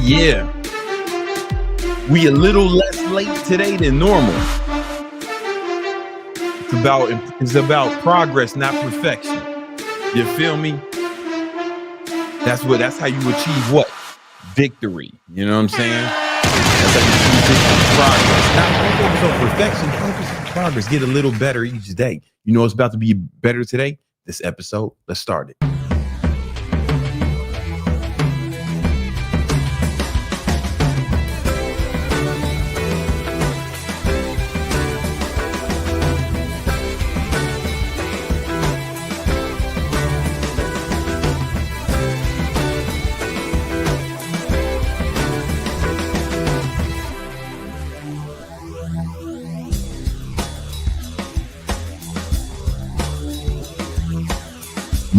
Yeah. We a little less late today than normal. It's about progress, not perfection. You feel me? That's how you achieve what? Victory. You know what I'm saying? That's how you achieve progress. Not focus on perfection, focus on progress. Get a little better each day. You know what's about to be better today? This episode. Let's start it.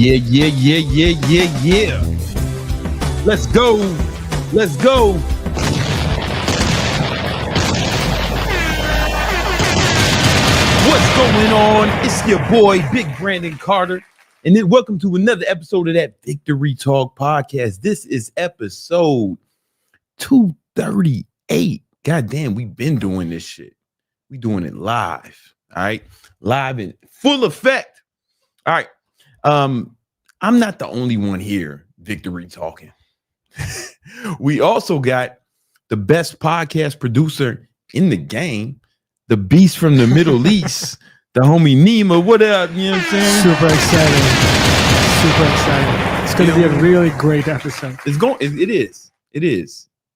Yeah. Let's go. What's going on? It's your boy, Big Brandon Carter. And then welcome to another episode of that Victory Talk podcast. This is episode 238. God damn, we've been doing this shit. We doing it live. All right. Live in full effect. All right. I'm not the only one here, Victory Talking. We also got the best podcast producer in the game, the beast from the Middle East, the homie Nima. What up? You know what I'm saying? Super excited. It's going to be a really great episode. It is. You know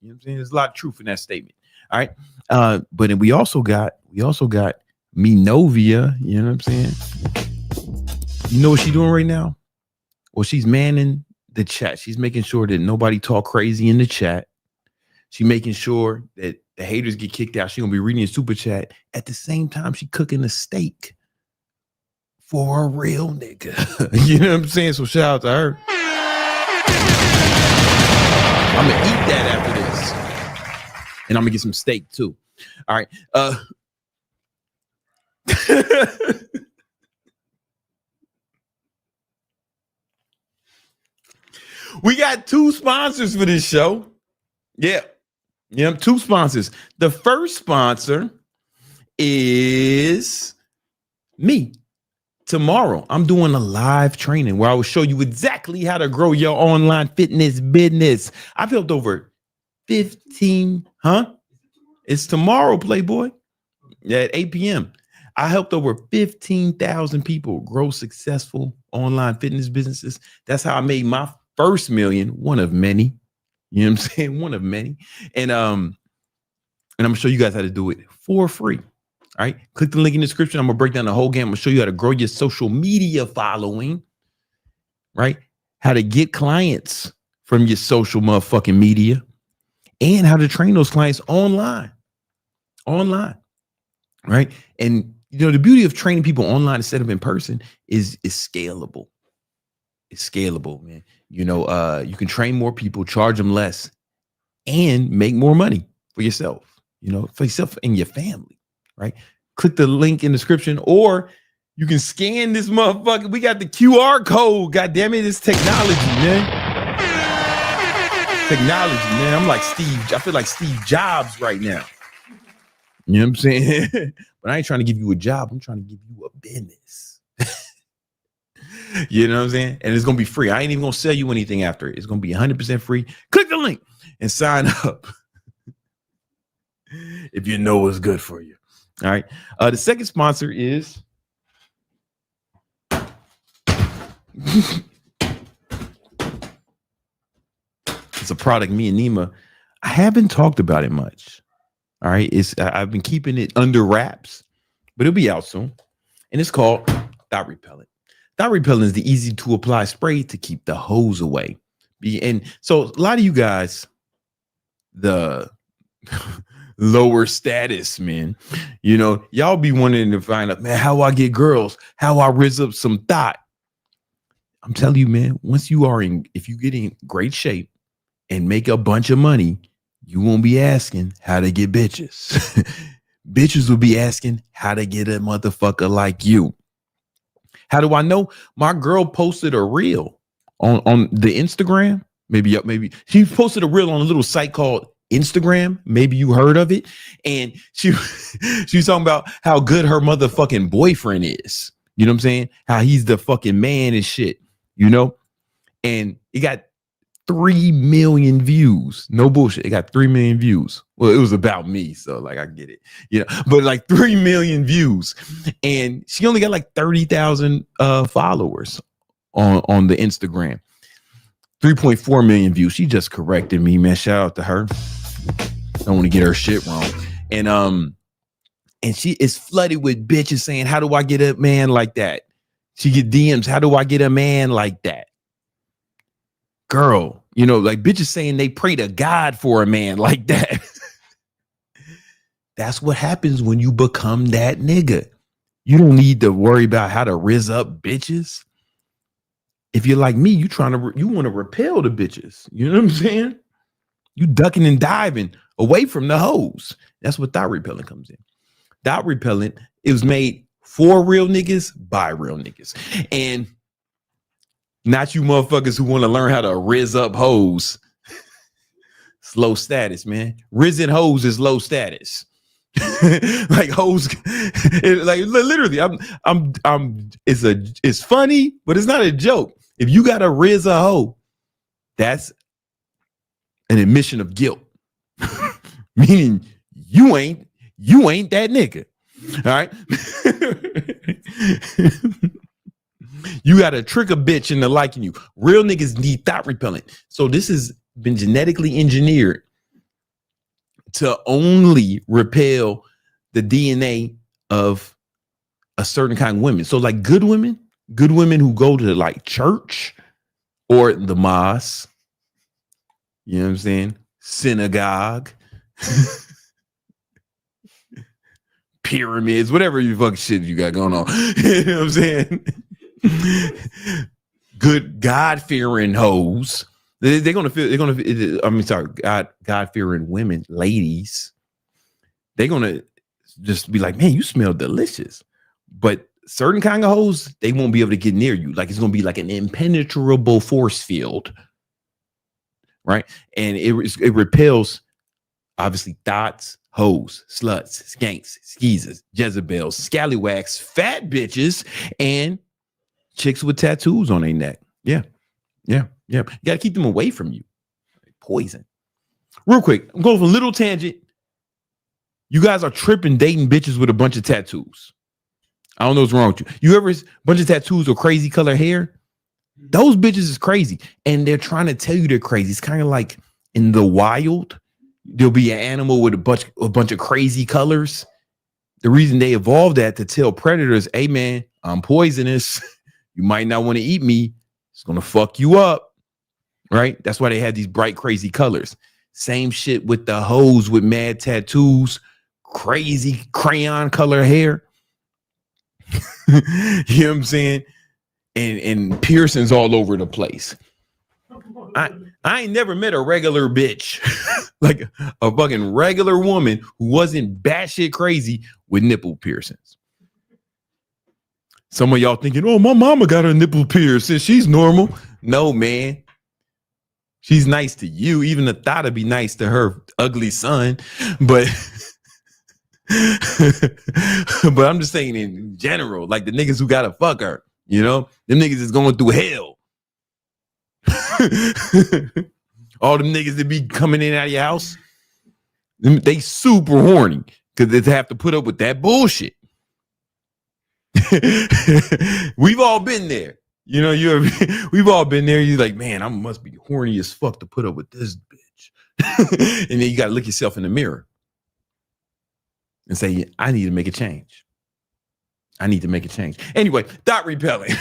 what I'm saying? There's a lot of truth in that statement. All right. But then we also got Minovia. You know what I'm saying? You know what she's doing right now? Well, she's manning the chat. She's making sure that nobody talk crazy in the chat. She's making sure that the haters get kicked out. She's going to be reading a super chat. At the same time, she cooking a steak for a real nigga. You know what I'm saying? So shout out to her. I'm going to eat that after this. And I'm going to get some steak too. All right. We got two sponsors for this show. Yeah, two sponsors. The first sponsor is me. Tomorrow, I'm doing a live training where I will show you exactly how to grow your online fitness business. I've helped over 15, It's tomorrow, Playboy, at 8 p.m. I helped over 15,000 people grow successful online fitness businesses. That's how I made my first million, one of many. You know what I'm saying? One of many. And I'm gonna show you guys how to do it for free. All right. Click the link in the description. I'm gonna break down the whole game. I'm gonna show you how to grow your social media following, right? How to get clients from your social motherfucking media, and how to train those clients online. Right. And you know, the beauty of training people online instead of in person is scalable. It's scalable, man. You know, you can train more people, charge them less, and make more money for yourself, you know, for yourself and your family, right? Click the link in the description, or you can scan this motherfucker. We got the QR code. God damn it, it's technology, man. Technology, man. I'm like I feel like Steve Jobs right now. You know what I'm saying? But I ain't trying to give you a job. I'm trying to give you a business. You know what I'm saying? And it's going to be free. I ain't even going to sell you anything after it. It's going to be 100% free. Click the link and sign up if you know what's good for you. All right. The second sponsor is it's a product me and Nima, I haven't talked about it much. All right. I've been keeping it under wraps, but it'll be out soon. And it's called Dot Repellent. Dot Repellent is the easy to apply spray to keep the hose away. And so a lot of you guys, the lower status men, you know, y'all be wanting to find out, man, how I get girls, how I rizz up some thought. I'm telling you, man, once you are if you get in great shape and make a bunch of money, you won't be asking how to get bitches. Bitches will be asking how to get a motherfucker like you. How do I know? My girl posted a reel on the Instagram. Maybe she posted a reel on a little site called Instagram. Maybe you heard of it. And she's talking about how good her motherfucking boyfriend is. You know what I'm saying? How he's the fucking man and shit, you know? And it got 3 million views. No bullshit. It got 3 million views. Well, it was about me, so like I get it, you know, but like 3 million views. And she only got like 30,000 followers on the Instagram. 3.4 million views. She just corrected me, man. Shout out to her. I don't want to get her shit wrong. And she is flooded with bitches saying, how do I get a man like that? She get DMs, how do I get a man like that? Girl, you know, like bitches saying they pray to God for a man like that. That's what happens when you become that nigga. You don't need to worry about how to rizz up bitches. If you're like me, you want to repel the bitches. You know what I'm saying? You ducking and diving away from the hoes. That's what Dot Repellent comes in. Dot Repellent, it was made for real niggas by real niggas. And not you motherfuckers who want to learn how to rizz up hoes. It's low status, man. Rizzing hoes is low status. Like hoes, like literally, it's funny, but it's not a joke. If you got to rizz a hoe, that's an admission of guilt. Meaning you ain't that nigga. All right. You got to trick a bitch into liking you. Real niggas need Dot Repellent. So this has been genetically engineered to only repel the DNA of a certain kind of women. So like good women who go to like church or the mosque, you know what I'm saying? Synagogue, pyramids, whatever you fucking shit you got going on. You know what I'm saying? Good God-fearing hoes. God-fearing women, ladies. They're gonna just be like, man, you smell delicious. But certain kind of hoes, they won't be able to get near you. Like it's gonna be like an impenetrable force field, right? And it repels, obviously, thoughts, hoes, sluts, skanks, skeezers, Jezebels, scallywags, fat bitches, and chicks with tattoos on their neck. Yeah. You gotta keep them away from you. Poison. Real quick, I'm going for a little tangent. You guys are tripping dating bitches with a bunch of tattoos. I don't know what's wrong with you. You ever a bunch of tattoos or crazy color hair? Those bitches is crazy. And they're trying to tell you they're crazy. It's kind of like in the wild, there'll be an animal with a bunch of crazy colors. The reason they evolved that to tell predators, hey man, I'm poisonous. You might not want to eat me. It's going to fuck you up. Right? That's why they had these bright, crazy colors. Same shit with the hoes with mad tattoos, crazy crayon color hair. You know what I'm saying? And piercings all over the place. I ain't never met a regular bitch, like a fucking regular woman who wasn't batshit crazy with nipple piercings. Some of y'all thinking, oh, my mama got her nipple pierced and she's normal. No, man. She's nice to you. Even the thought would be nice to her ugly son. But but I'm just saying in general, like the niggas who gotta fuck her, you know, them niggas is going through hell. All them niggas that be coming in out of your house, they super horny because they have to put up with that bullshit. We've all been there. You know, we've all been there. You're like, man, I must be horny as fuck to put up with this bitch. change. And then you got to look yourself in the mirror and say, I need to make a change. I need to make a change. Anyway, dot repelling.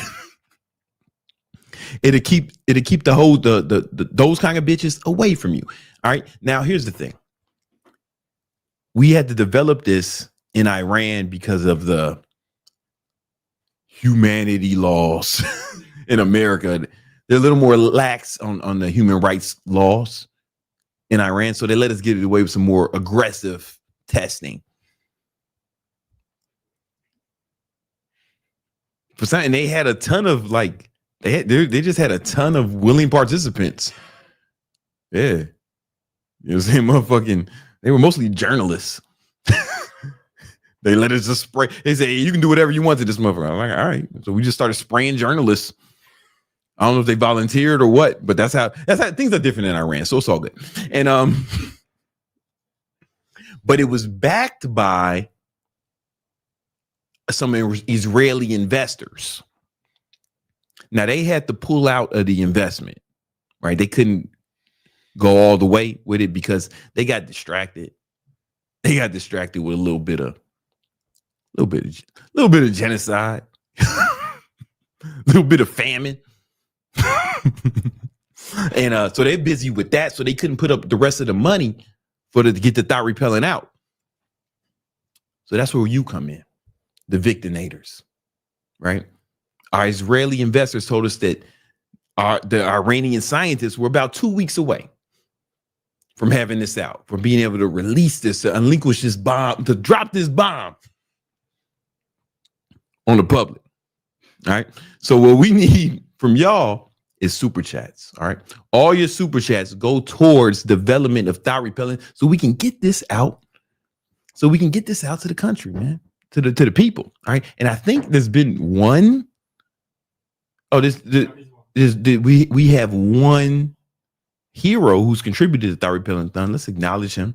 It'll keep the whole those kind of bitches away from you. All right. Now here's the thing. We had to develop this in Iran because of the humanity laws in America. They're a little more lax on the human rights laws in Iran. So they let us get it away with some more aggressive testing. For something, they had a ton of like they just had a ton of willing participants. Yeah. You know what I'm saying? Motherfucking, they were mostly journalists. They let us just spray. They say, hey, you can do whatever you want to this motherfucker. I'm like, all right. So we just started spraying journalists. I don't know if they volunteered or what, but that's how things are different in Iran. So it's all good. And but it was backed by some Israeli investors. Now they had to pull out of the investment, right? They couldn't go all the way with it because they got distracted. They got distracted with a little bit of genocide, a little bit of famine. And so they're busy with that. So they couldn't put up the rest of the money to get the thought repelling out. So that's where you come in, the victinators, right? Our Israeli investors told us that the Iranian scientists were about 2 weeks away from having this out, from being able to release this, to unleash this bomb, to drop this bomb on the public. All right. So what we need from y'all is super chats. All right. All your super chats go towards development of thought repelling so we can get this out. So we can get this out to the country, man, to the people. All right. And I think there's been one. Oh, we have one hero who's contributed to thought repelling. Let's acknowledge him.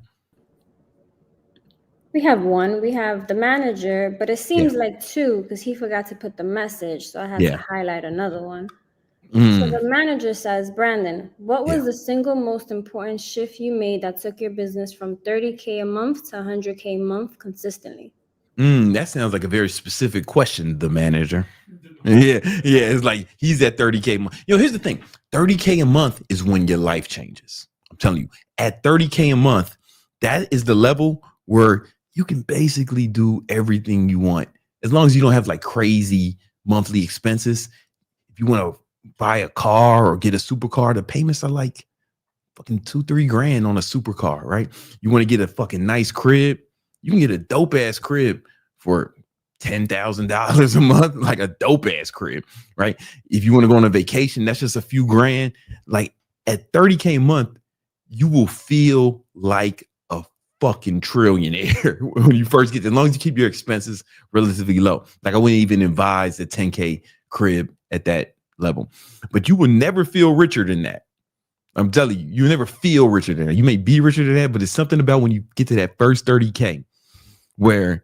We have one. We have the manager, but it seems like two because he forgot to put the message. So I have to highlight another one. So the manager says, Brandon, what was the single most important shift you made that took your business from 30K a month to 100K a month consistently? That sounds like a very specific question, the manager. Yeah. It's like he's at 30K a month. Here's the thing. 30K a month is when your life changes. I'm telling you, at 30K a month, that is the level where you can basically do everything you want. As long as you don't have like crazy monthly expenses. If you want to buy a car or get a supercar, the payments are like fucking $2-3 grand on a supercar, right? You want to get a fucking nice crib. You can get a dope ass crib for $10,000 a month, like a dope ass crib, right? If you want to go on a vacation, that's just a few grand. Like at 30K a month, you will feel like a fucking trillionaire when you first get there, as long as you keep your expenses relatively low. Like I wouldn't even advise the 10K crib at that level, but you will never feel richer than that. I'm telling you, you'll never feel richer than that. You may be richer than that, but it's something about when you get to that first 30K where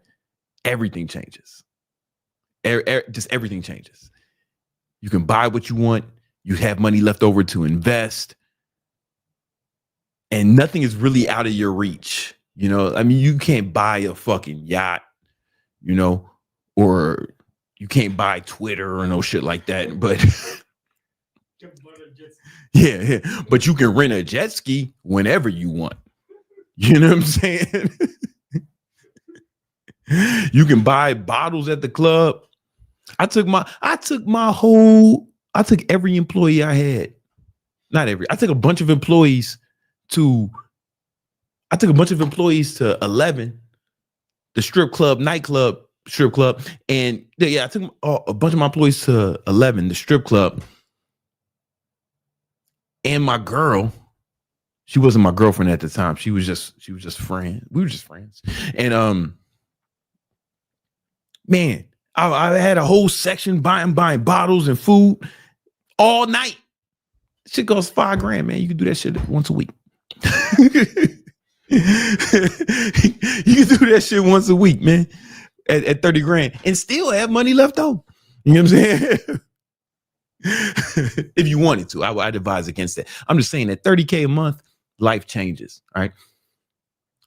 everything changes. Just everything changes. You can buy what you want. You have money left over to invest. And nothing is really out of your reach. I mean, you can't buy a fucking yacht, or you can't buy Twitter or no shit like that. But yeah, but you can rent a jet ski whenever you want. You know what I'm saying? You can buy bottles at the club. I took every employee I had. I took a bunch of employees to 11, the strip club, nightclub, strip club. And I took a bunch of my employees to 11, the strip club. And my girl, she wasn't my girlfriend at the time. She was just friends. We were just friends. And man, I had a whole section buying bottles and food all night. Shit costs $5 grand, man. You can do that shit once a week. You can do that shit once a week, man, at 30 grand and still have money left over. You know what I'm saying? If you wanted to, I'd advise against that. I'm just saying that 30K a month, life changes. All right.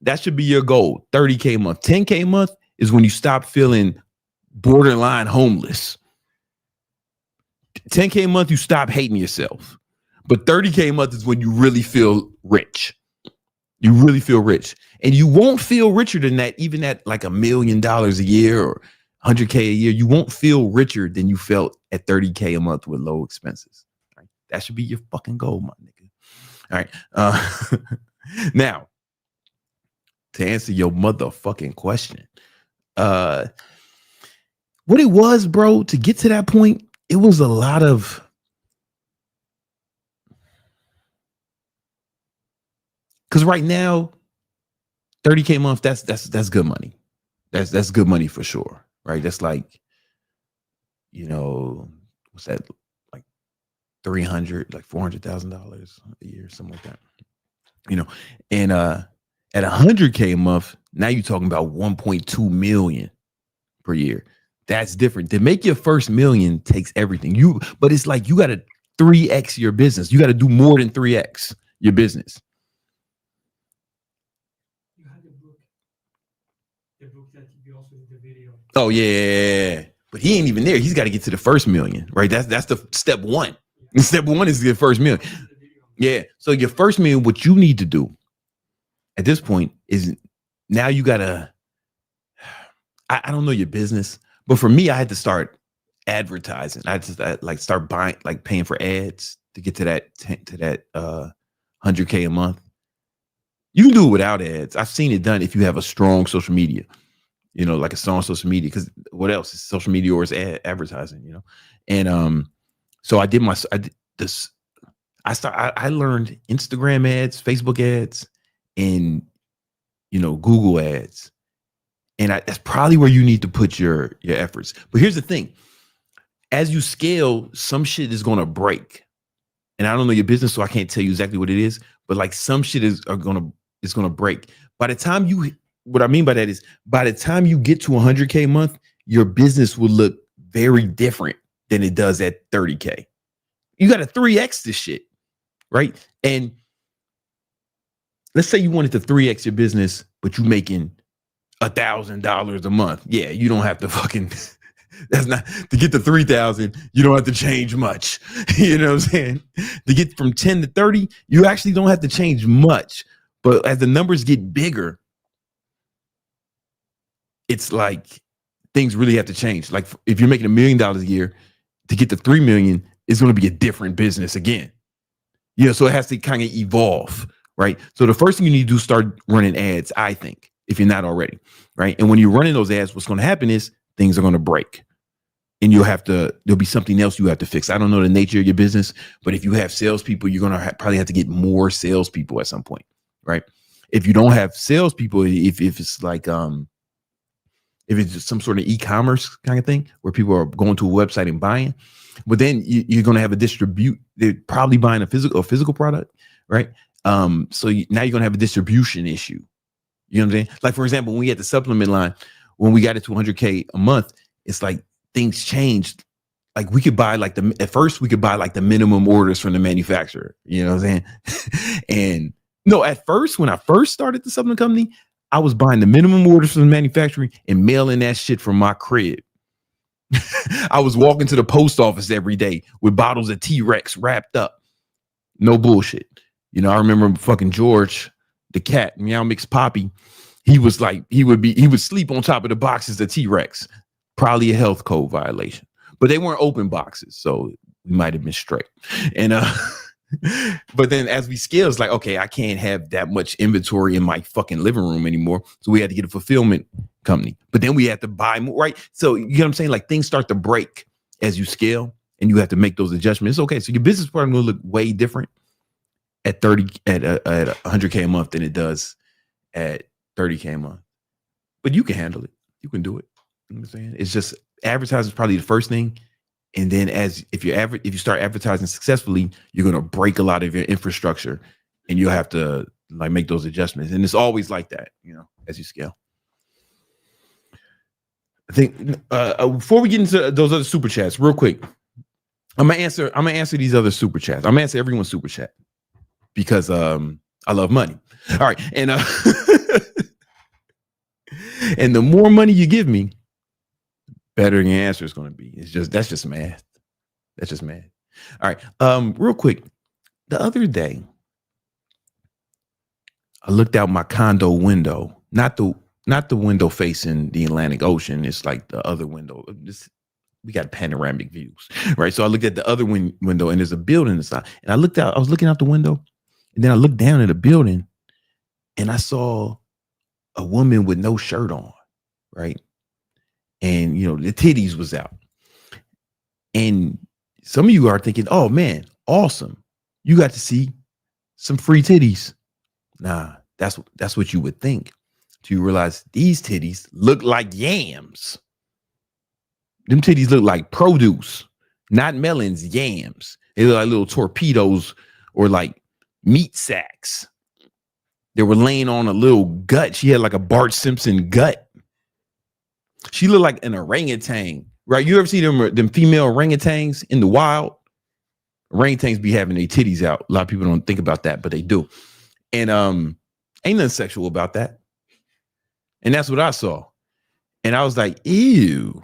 That should be your goal. 30K a month. 10K a month is when you stop feeling borderline homeless. 10K a month, you stop hating yourself. But 30K a month is when you really feel rich. You really feel rich. And you won't feel richer than that, even at like $1 million a year or 100K a year. You won't feel richer than you felt at 30K a month with low expenses. Right? That should be your fucking goal, my nigga. All right. Now, to answer your motherfucking question, what it was, bro, to get to that point, it was a lot of because right now, 30K a month, that's good money. That's good money for sure. Right. That's like, what's that? Like 300, like $400,000 a year, something like that. And at 100K a month, now you're talking about 1.2 million per year. That's different. To make your first million takes everything. But it's like you got to 3x your business. You got to do more than 3x your business. You had the book that you also did the video. Oh yeah, but he ain't even there. He's got to get to the first million, right? That's the step one. Yeah. Step one is the first million. Yeah. So your first million, what you need to do at this point is now you gotta. I don't know your business, but for me, I had to start advertising. I just start buying, like paying for ads to get to that 100K a month. You can do it without ads. I've seen it done if you have a strong social media, like a strong social media. Because what else is social media or is advertising? And so I learned Instagram ads, Facebook ads, and Google ads. And that's probably where you need to put your efforts. But here's the thing. As you scale, some shit is going to break. And I don't know your business, so I can't tell you exactly what it is. But like some shit is going to break. By the time what I mean by that is by the time you get to 100K a month, your business will look very different than it does at 30K. You got to 3X this shit, right? And let's say you wanted to 3X your business, but you're making $1,000 a month. Yeah, you don't have to fucking. That's not to get to 3,000. You don't have to change much. You know what I'm saying? To get from 10 to 30, you actually don't have to change much. But as the numbers get bigger, it's like things really have to change. Like if you're making $1 million a year, to get to 3 million, it's going to be a different business again. So it has to kind of evolve, right? So the first thing you need to do is start running ads, I think, if you're not already, right? And when you're running those ads, what's going to happen is things are going to break. And there'll be something else you have to fix. I don't know the nature of your business, but if you have salespeople, you're going to probably have to get more salespeople at some point, right? If you don't have salespeople, if it's like, if it's some sort of e-commerce kind of thing where people are going to a website and buying, but then you're going to have they're probably buying a physical product, right? So now you're going to have a distribution issue. You know what I'm saying? Like, for example, when we had the supplement line, when we got it to 100K a month, it's like things changed. Like we could buy at first we could buy like the minimum orders from the manufacturer. You know what I'm saying? And no, at first, when I first started the supplement company, I was buying the minimum orders from the manufacturer and mailing that shit from my crib. I was walking to the post office every day with bottles of T-Rex wrapped up. No bullshit. I remember fucking George, the cat, Meow Mix Poppy. He was like, he would sleep on top of the boxes of T-Rex. Probably a health code violation, but they weren't open boxes. So we might have been straight. And, but then as we scale, it's like, okay, I can't have that much inventory in my fucking living room anymore. So we had to get a fulfillment company, but then we had to buy more, right? So you know what I'm saying? Like things start to break as you scale and you have to make those adjustments. Okay. So your business partner will look way different at 100K a month than it does at 30K a month, but you can handle it. You can do it. You know what I'm saying? It's just advertising is probably the first thing. And then if you start advertising successfully, you're going to break a lot of your infrastructure and you'll have to like make those adjustments. And it's always like that, as you scale. I think before we get into those other super chats real quick, I'm gonna answer these other super chats. I'm gonna answer everyone's super chat because I I love money. All right. And and the more money you give me, better your answer is going to be. That's just math. That's just math. All right. Real quick. The other day, I looked out my condo window, not the window facing the Atlantic Ocean. It's like the other window. We got panoramic views, right? So I looked at the other window, and there's a building inside. And I was looking out the window, and then I looked down at the building, and I saw a woman with no shirt on, right? And the titties was out. And some of you are thinking, "Oh man, awesome! You got to see some free titties." Nah, that's what you would think. Till you realize these titties look like yams. Them titties look like produce, not melons, yams. They look like little torpedoes or like meat sacks. They were laying on a little gut. She had like a Bart Simpson gut. She looked like an orangutan, right? You ever see them female orangutans in the wild? Orangutans be having their titties out. A lot of people don't think about that, but they do. And ain't nothing sexual about that. And that's what I saw. And I was like, ew.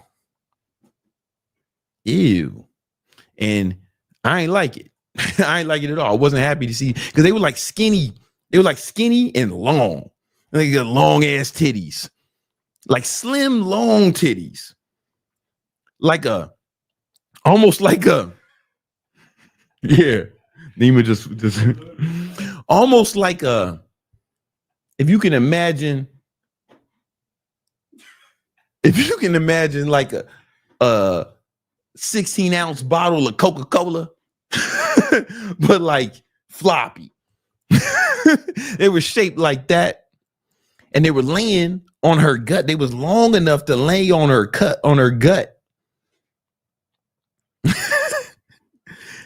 And I ain't like it. I ain't like it at all. I wasn't happy to see, because they were like skinny. They were like skinny and long. They got long ass titties, like slim, long titties, almost like a, yeah. Nima just almost like a, if you can imagine like a 16-ounce bottle of Coca-Cola, but like floppy. They were shaped like that, and they were laying on her gut. They was long enough to lay on her gut.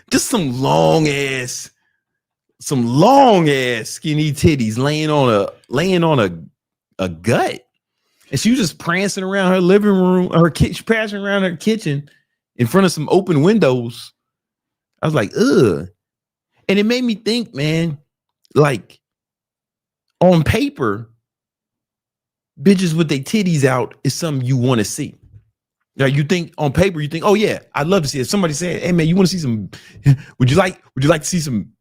Just some long ass skinny titties laying on a gut. And she was just prancing around her living room, prancing around her kitchen in front of some open windows. I was like, ugh. And it made me think, man, like on paper, bitches with their titties out is something you want to see. Now you think on paper, oh yeah, I'd love to see it. Somebody said, hey man, you want to see some, would you like to see some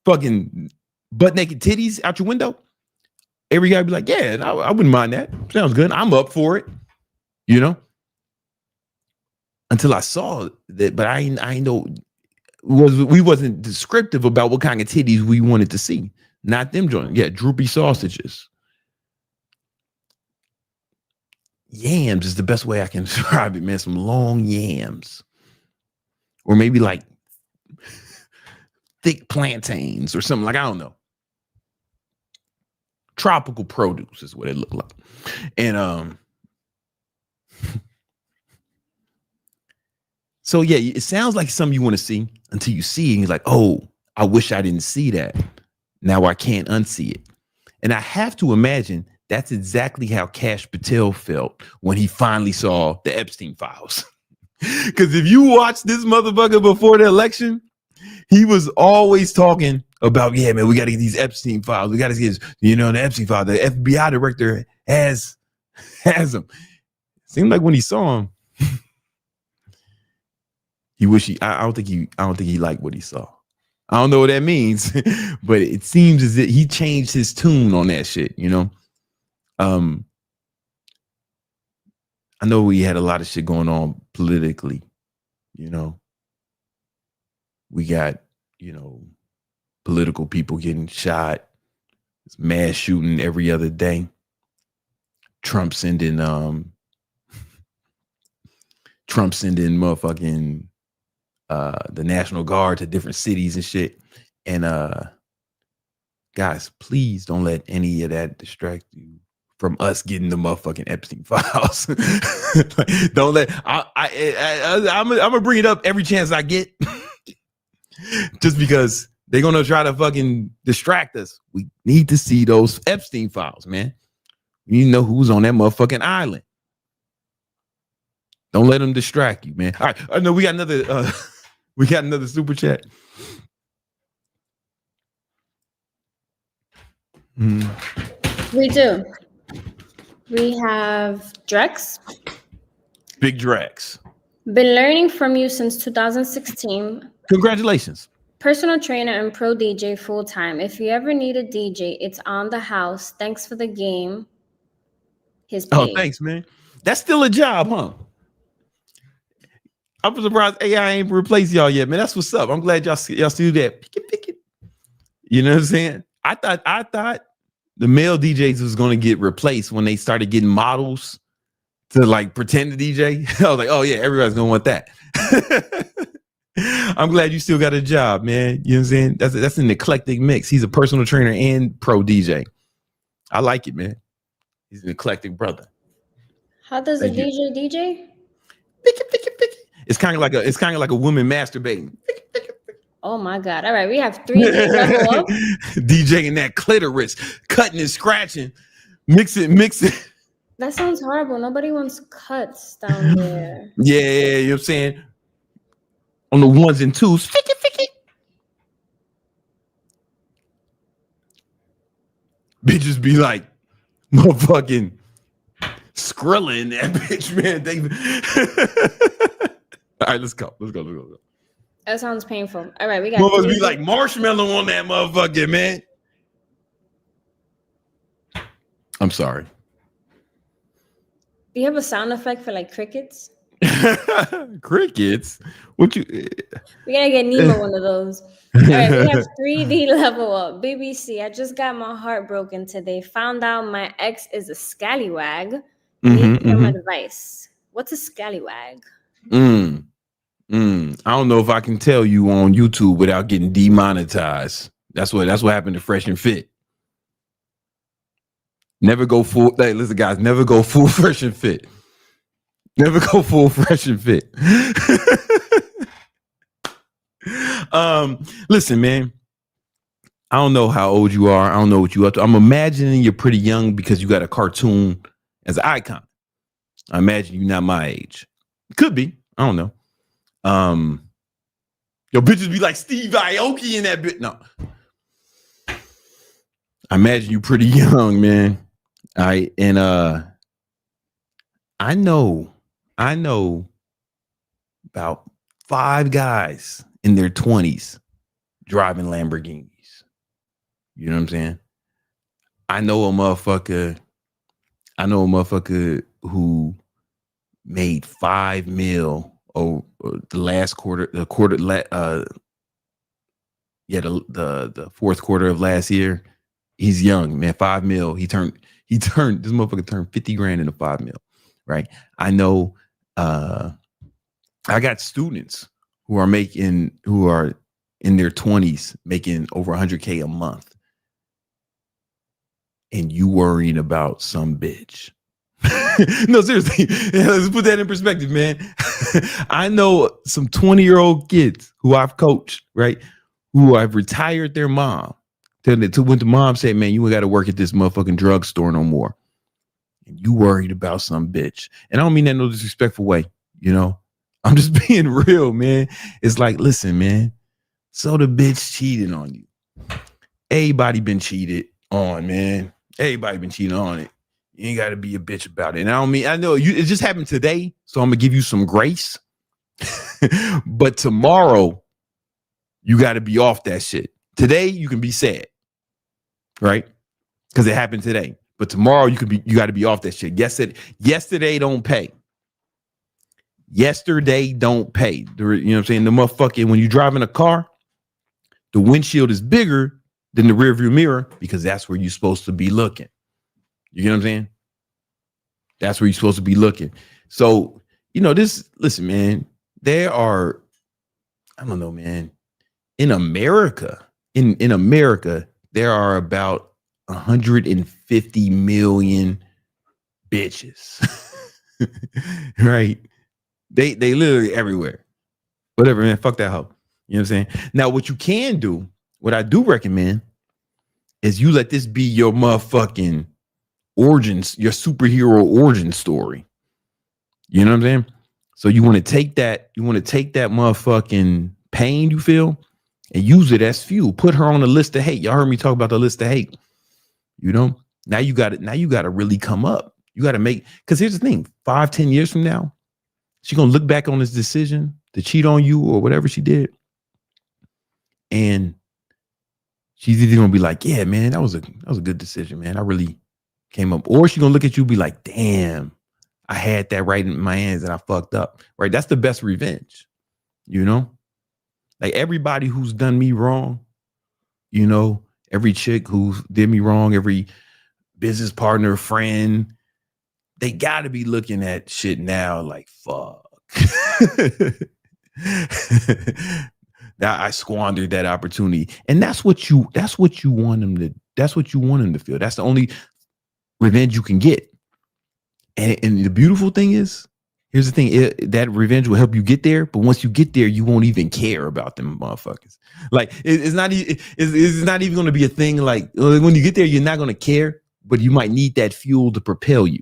fucking butt naked titties out your window? Every guy would be like, yeah, I wouldn't mind that. Sounds good. I'm up for it. Until I saw that, but I know we wasn't descriptive about what kind of titties we wanted to see. Not them joints. Yeah, droopy sausages. Yams is the best way I can describe it, man. Some long yams. Or maybe like thick plantains or something, like, I don't know. Tropical produce is what it looked like. And so yeah, it sounds like something you want to see until you see it, and you're like, oh, I wish I didn't see that. Now I can't unsee it. And I have to imagine that's exactly how Kash Patel felt when he finally saw the Epstein files. Because if you watch this motherfucker before the election, he was always talking about, yeah, man, we got to get these Epstein files. We got to get, the Epstein file. The FBI director has them. Seemed like when he saw him, I don't think he liked what he saw. I don't know what that means, but it seems as if he changed his tune on that shit, I know we had a lot of shit going on politically, we got, political people getting shot, mass shooting every other day. Trump sending motherfucking the National Guard to different cities and shit. And guys, please don't let any of that distract you from us getting the motherfucking Epstein files. Don't let I'm gonna bring it up every chance I get. Just because they're gonna try to fucking distract us. We need to see those Epstein files, man. You know who's on that motherfucking island. Don't let them distract you, man. All right, I know we got another super chat. We do. We have Drex. Big Drex. Been learning from you since 2016. Congratulations. Personal trainer and pro DJ full time. If you ever need a DJ, it's on the house. Thanks for the game. His page. Oh, thanks, man. That's still a job, huh? I'm surprised AI ain't replaced y'all yet, man. That's what's up. I'm glad y'all still do that. Pick it. You know what I'm saying? I thought the male DJs was gonna get replaced when they started getting models to like pretend to DJ. I was like, oh yeah, everybody's gonna want that. I'm glad you still got a job, man. You know what I'm saying? That's an eclectic mix. He's a personal trainer and pro DJ. I like it, man. He's an eclectic brother. How does a DJ DJ? Pick it. It's kind of like a woman masturbating. Oh my God. All right. We have 3 level up. DJing that clitoris, cutting and scratching, mix it. That sounds horrible. Nobody wants cuts down there. Yeah, you know what I'm saying? On the 1s and 2s. Fick it. Bitches be like, motherfucking Skrilla in that bitch, man. All right, let's go. That sounds painful. All right, we got. Motherfuckers be like marshmallow on that motherfucker, man. I'm sorry. Do you have a sound effect for like crickets? Crickets? What you? We gotta get Nemo one of those. All right, we have 3D level up. BBC, I just got my heart broken today. Found out my ex is a scallywag. Need some advice. What's a scallywag? I don't know if I can tell you on YouTube without getting demonetized. That's what happened to Fresh and Fit. Never go full. Hey, listen, guys, never go full Fresh and Fit. Never go full Fresh and Fit. Listen, man. I don't know how old you are. I don't know what you up to. I'm imagining you're pretty young because you got a cartoon as an icon. I imagine you're not my age. Could be. I don't know. Your bitches be like Steve Aoki in that bit. No. I imagine you pretty young, man. All right. And I know about 5 guys in their 20s driving Lamborghinis. You know what I'm saying? I know a motherfucker who made $5 million the fourth quarter of last year. He's young, man. $5 million. He turned this motherfucker turned 50 grand into $5 million. Right. I know I got students who are in their 20s making over 100K a month. And you worrying about some bitch. No, seriously. Let's put that in perspective, man. I know some 20-year-old kids who I've coached, right? Who I've retired their mom. When the mom said, man, you ain't got to work at this motherfucking drugstore no more. And you worried about some bitch. And I don't mean that in no disrespectful way, you know? I'm just being real, man. It's like, listen, man. So the bitch cheated on you. Everybody been cheated on, man. Everybody been cheating on it. You ain't got to be a bitch about it. And I know it just happened today, so I'm going to give you some grace. But tomorrow, you got to be off that shit. Today, you can be sad, right? Because it happened today. But tomorrow, you got to be off that shit. Yesterday don't pay. Yesterday don't pay. You know what I'm saying? The motherfucking, when you drive in a car, the windshield is bigger than the rearview mirror because that's where you're supposed to be looking. You get what I'm saying? That's where you're supposed to be looking. So, you know, listen, man, there are, I don't know, man, in America, in America, there are about 150 million bitches. Right? They literally everywhere. Whatever, man. Fuck that hoe. You know what I'm saying? Now, what you can do, what I do recommend is you let this be your motherfucking origins, your superhero origin story. You know what I'm saying? So you want to take that motherfucking pain you feel and use it as fuel. Put her on the list of hate. Y'all heard me talk about the list of hate. You know, now you got to really come up. You got to make, because here's the thing, 5-10 years from now, she's going to look back on this decision to cheat on you or whatever she did. And she's either going to be like, yeah, man, that was a good decision, man. I really came up. Or she's going to look at you and be like, damn, I had that right in my hands and I fucked up. Right. That's the best revenge. You know, like everybody who's done me wrong, you know, every chick who did me wrong, every business partner, friend, they got to be looking at shit now like, fuck. Now I squandered that opportunity. And that's what you want them to, that's what you want them to feel. That's the only revenge you can get. And the beautiful thing is, here's the thing, that revenge will help you get there. But once you get there, you won't even care about them motherfuckers. Like it's not even going to be a thing. Like when you get there, you're not going to care, but you might need that fuel to propel you.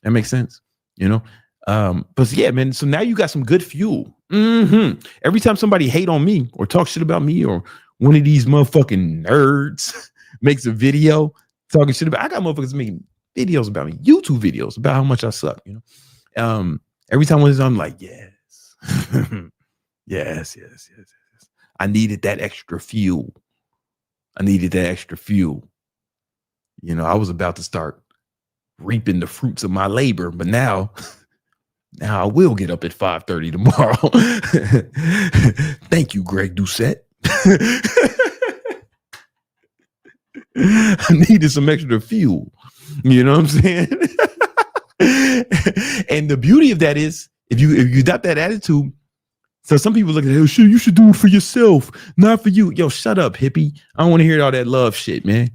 That makes sense. You know? But yeah, man. So now you got some good fuel. Every time somebody hate on me or talk shit about me, or one of these motherfucking nerds makes a video talking shit about, I got motherfuckers making videos about me, YouTube videos about how much I suck, you know. Every time I'm like, yes. yes. I needed that extra fuel. You know, I was about to start reaping the fruits of my labor, but now I will get up at 5:30 tomorrow. Thank you, Greg Doucette. I needed some extra fuel. You know what I'm saying? And the beauty of that is, if you got that attitude, so some people look at it, oh shit, you should do it for yourself, not for you. Yo, shut up, hippie. I don't want to hear all that love shit, man.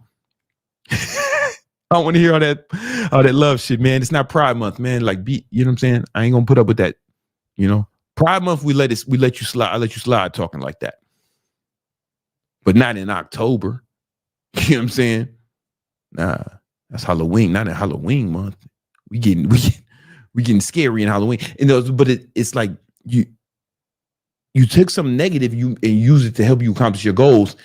I don't want to hear all that love shit, man. It's not Pride Month, man. Like, you know what I'm saying? I ain't gonna put up with that. You know, Pride Month, we let you slide. I let you slide talking like that, but not in October. You know what I'm saying? Nah, that's Halloween. Not in Halloween month. We getting scary in Halloween. And but it's like you took some negative and use it to help you accomplish your goals.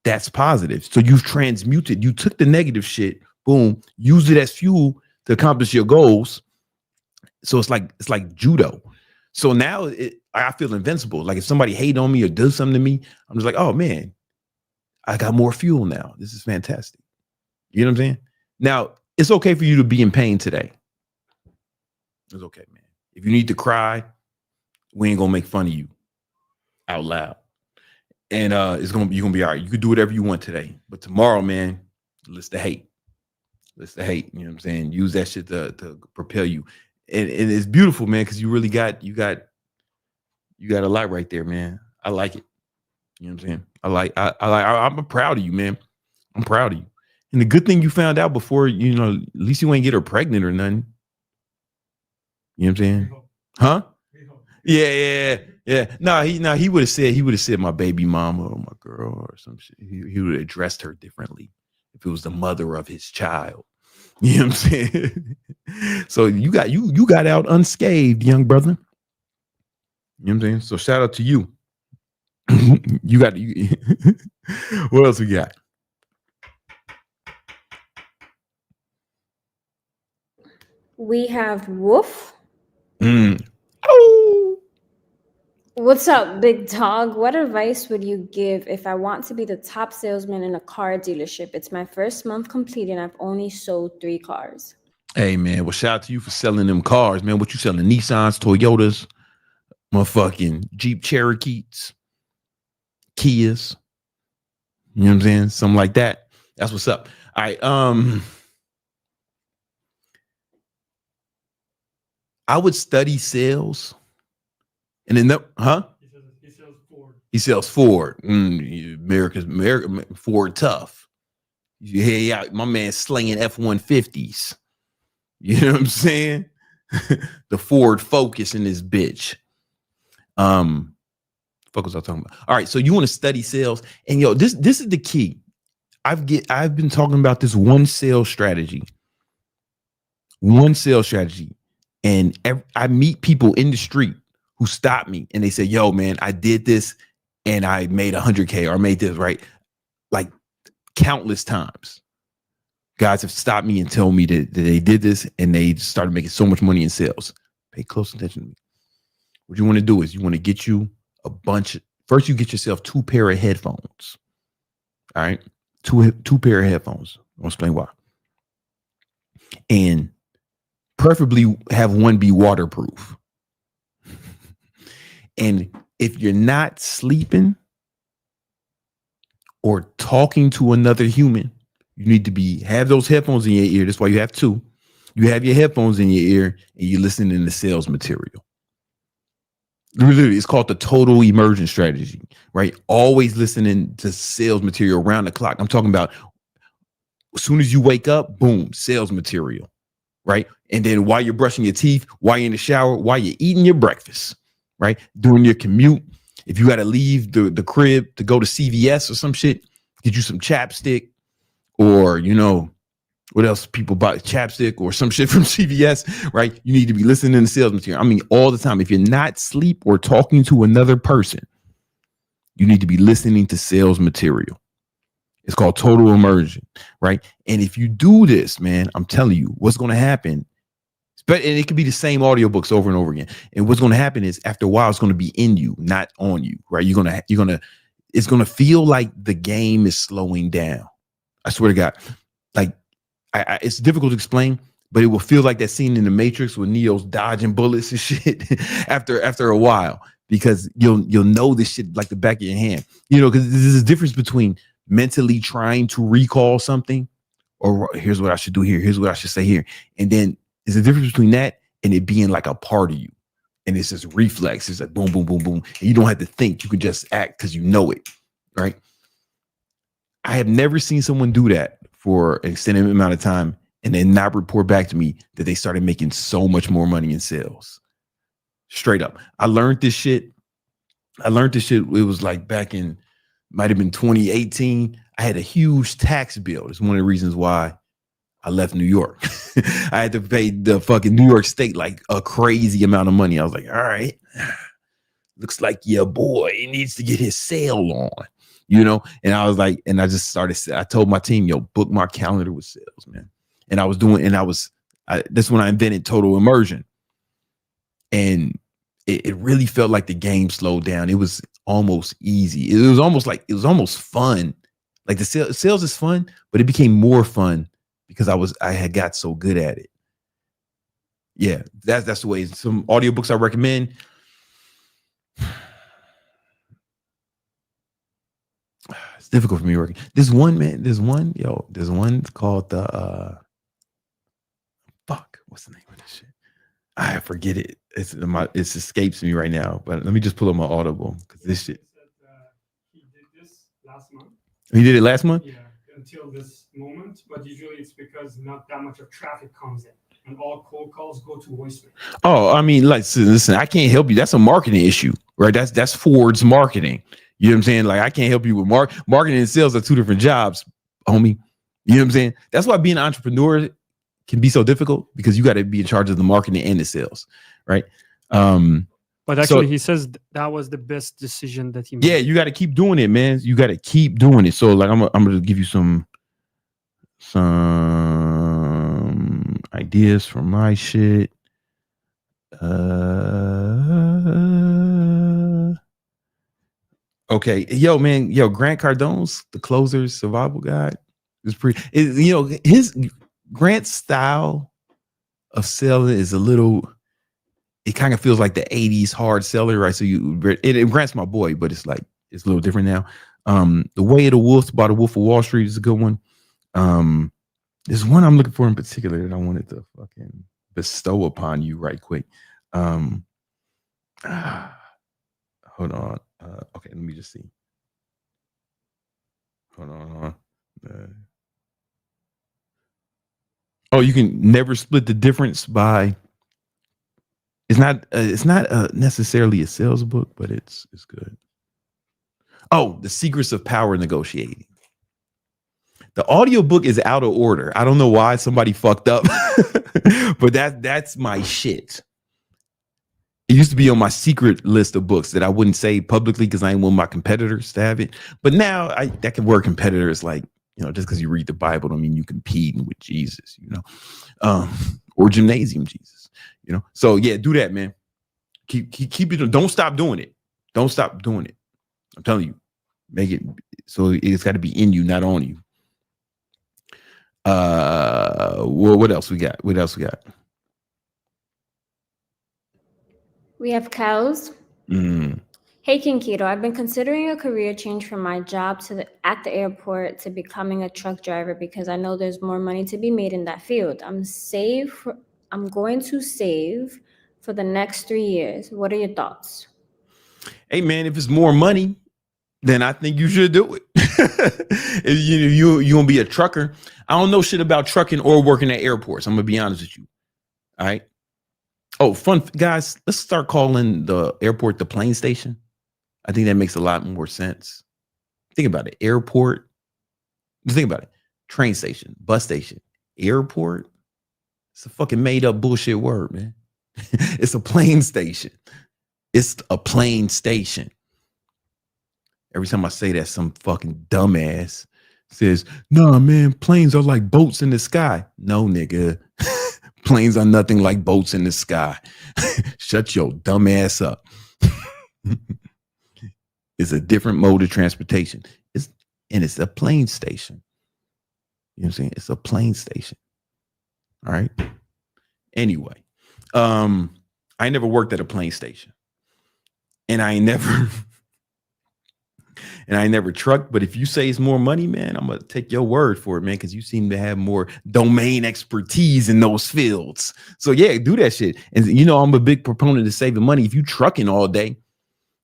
That's positive. So you've transmuted. You took the negative shit, boom, used it as fuel to accomplish your goals. So it's like judo. So now I feel invincible. Like if somebody hate on me or does something to me, I'm just like, oh man, I got more fuel now. This is fantastic. You know what I'm saying? Now, it's okay for you to be in pain today. It's okay, man. If you need to cry, we ain't gonna make fun of you out loud. And you're gonna be all right. You can do whatever you want today. But tomorrow, man, list the hate. You know what I'm saying? Use that shit to propel you. And it's beautiful, man, because you really got a lot right there, man. I like it. You know what I'm saying? I'm proud of you, man. I'm proud of you. And the good thing you found out before, you know, at least you ain't get her pregnant or nothing. You know what I'm saying? Huh? Yeah. No, he would have said my baby mama or my girl or some shit. He would have addressed her differently if it was the mother of his child. You know what I'm saying? So you got out unscathed, young brother. You know what I'm saying? So shout out to you. What else we got? We have Woof. Oh. What's up, big dog? What advice would you give if I want to be the top salesman in a car dealership? It's my first month completed and I've only sold 3 cars. Hey, man. Well, shout out to you for selling them cars, man. What you selling? Nissans, Toyotas, motherfucking Jeep Cherokees, Kias. You know what I'm saying? Something like that. That's what's up. All right. I would study sales. And then, He sells Ford. America, Ford tough. Yeah, my man slinging F-150s. You know what I'm saying? The Ford Focus in this bitch. Fuck was I talking about? All right, so you want to study sales, and yo, this is the key. I've been talking about this one sales strategy, and I meet people in the street who stop me and they say, yo, man, I did this and I made 100K or I made this, right? Like countless times. guys have stopped me and told me that they did this and they started making so much money in sales. Pay close attention to me. What you want to do is you want to get you first you get yourself 2 pair of headphones. All right. Two pair of headphones. I'll explain why. And preferably have one be waterproof. And if you're not sleeping or talking to another human, you need to have those headphones in your ear. That's why you have 2. You have your headphones in your ear and you're listening to sales material. Literally, it's called the total immersion strategy, right? Always listening to sales material around the clock. I'm talking about as soon as you wake up, boom, sales material, right? And then while you're brushing your teeth, while you're in the shower, while you're eating your breakfast, right? During your commute, if you got to leave the crib to go to CVS or some shit, get you some chapstick or, what else people buy, chapstick or some shit from CVS, right? You need to be listening to sales material. I mean, all the time. If you're not asleep or talking to another person, you need to be listening to sales material. It's called total immersion, right? And if you do this, man, I'm telling you what's going to happen. And it could be the same audiobooks over and over again. And what's going to happen is after a while, it's going to be in you, not on you, right? It's going to feel like the game is slowing down. I swear to God, like, it's difficult to explain, but it will feel like that scene in the Matrix with Neo's dodging bullets and shit after a while, because you'll know this shit like the back of your hand, because there's a difference between mentally trying to recall something or here's what I should do here. Here's what I should say here. And then there's a difference between that and it being like a part of you. And it's just reflex. It's like boom, boom, boom, boom. And you don't have to think. You can just act because you know it. Right. I have never seen someone do that for an extended amount of time and then not report back to me that they started making so much more money in sales. Straight up. I learned this shit. It was like back in, might have been 2018. I had a huge tax bill. It's one of the reasons why I left New York. I had to pay the fucking New York State like a crazy amount of money. I was like, all right, looks like your boy needs to get his sale on. And I was like, and I just started, I told my team, book my calendar with sales, man. And I was that's when I invented total immersion. And it really felt like the game slowed down. It was almost easy. It was almost fun. Like the sales is fun, but it became more fun because I had got so good at it. Yeah, that's the way. Some audiobooks I recommend. It's difficult for me working. There's one called the what's the name of this shit? I forget it. It escapes me right now. But let me just pull up my Audible because this shit. He did this last month. He did it last month? Yeah, until this moment. But usually it's because not that much of traffic comes in. And all cold calls go to voicemail. Oh, I mean, like, listen, I can't help you. That's a marketing issue, right? That's Ford's marketing. You know what I'm saying? Like, I can't help you with marketing and sales are 2 different jobs, homie. You know what I'm saying? That's why being an entrepreneur can be so difficult, because you got to be in charge of the marketing and the sales, right? But actually, he says that was the best decision that he made. Yeah, you got to keep doing it, man. You got to keep doing it. So, like, I'm gonna give you some ideas from my shit. Okay, Grant Cardone's The Closer's Survival Guide is his Grant's style of selling is a little. It kind of feels like the 80s hard seller, right? So Grant's my boy, but it's a little different now. The Way of the Wolf by the Wolf of Wall Street is a good one. There's one I'm looking for in particular that I wanted to fucking bestow upon you right quick. Hold on. Okay, let me just see. Hold on. You can never split the difference by. It's not necessarily a sales book, but it's good. Oh, The Secrets of Power Negotiating. The audiobook is out of order. I don't know why somebody fucked up, but that's my shit. It used to be on my secret list of books that I wouldn't say publicly because I ain't want my competitors to have it. But now that can work competitors, like, just because you read the Bible don't mean you competing with Jesus, or gymnasium Jesus, So yeah, do that, man. Keep it. Don't stop doing it. Don't stop doing it. I'm telling you, make it so it's got to be in you, not on you. Well, what else we got? We have cows. Hey, Kinkito, I've been considering a career change from my job at the airport to becoming a truck driver because I know there's more money to be made in that field. I'm going to save for the next 3 years. What are your thoughts? Hey, man, if it's more money, then I think you should do it. If you gonna be a trucker. I don't know shit about trucking or working at airports. I'm gonna be honest with you. All right. Oh, fun guys. Let's start calling the airport the plane station. I think that makes a lot more sense. Think about it. Airport. Just think about it. Train station, bus station, airport. It's a fucking made up bullshit word, man. It's a plane station. It's a plane station. Every time I say that, some fucking dumbass says, "Nah, man, planes are like boats in the sky." No, nigga. Planes are nothing like boats in the sky. Shut your dumb ass up. It's a different mode of transportation. It's a plane station. You know what I'm saying? It's a plane station. All right. Anyway, I never worked at a plane station. And I never trucked. But if you say it's more money, man, I'm gonna take your word for it, man, because you seem to have more domain expertise in those fields. So yeah, do that shit. And I'm a big proponent of saving money. If you trucking all day,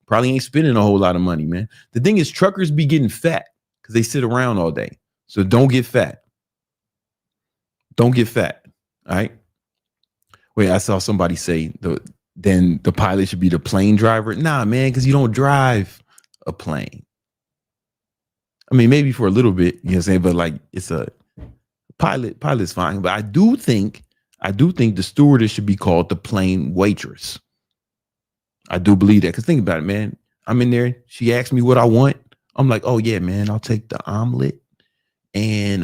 probably ain't spending a whole lot of money, man. The thing is, truckers be getting fat because they sit around all day. So don't get fat. Don't get fat. All right. Wait, I saw somebody say then the pilot should be the plane driver. Nah, man, because you don't drive a plane. I mean, maybe for a little bit, you know what I'm saying, but like it's a pilot's fine. But I do think the stewardess should be called the plane waitress. I do believe that. Because think about it, man. I'm in there. She asked me what I want. I'm like, oh yeah, man, I'll take the omelet and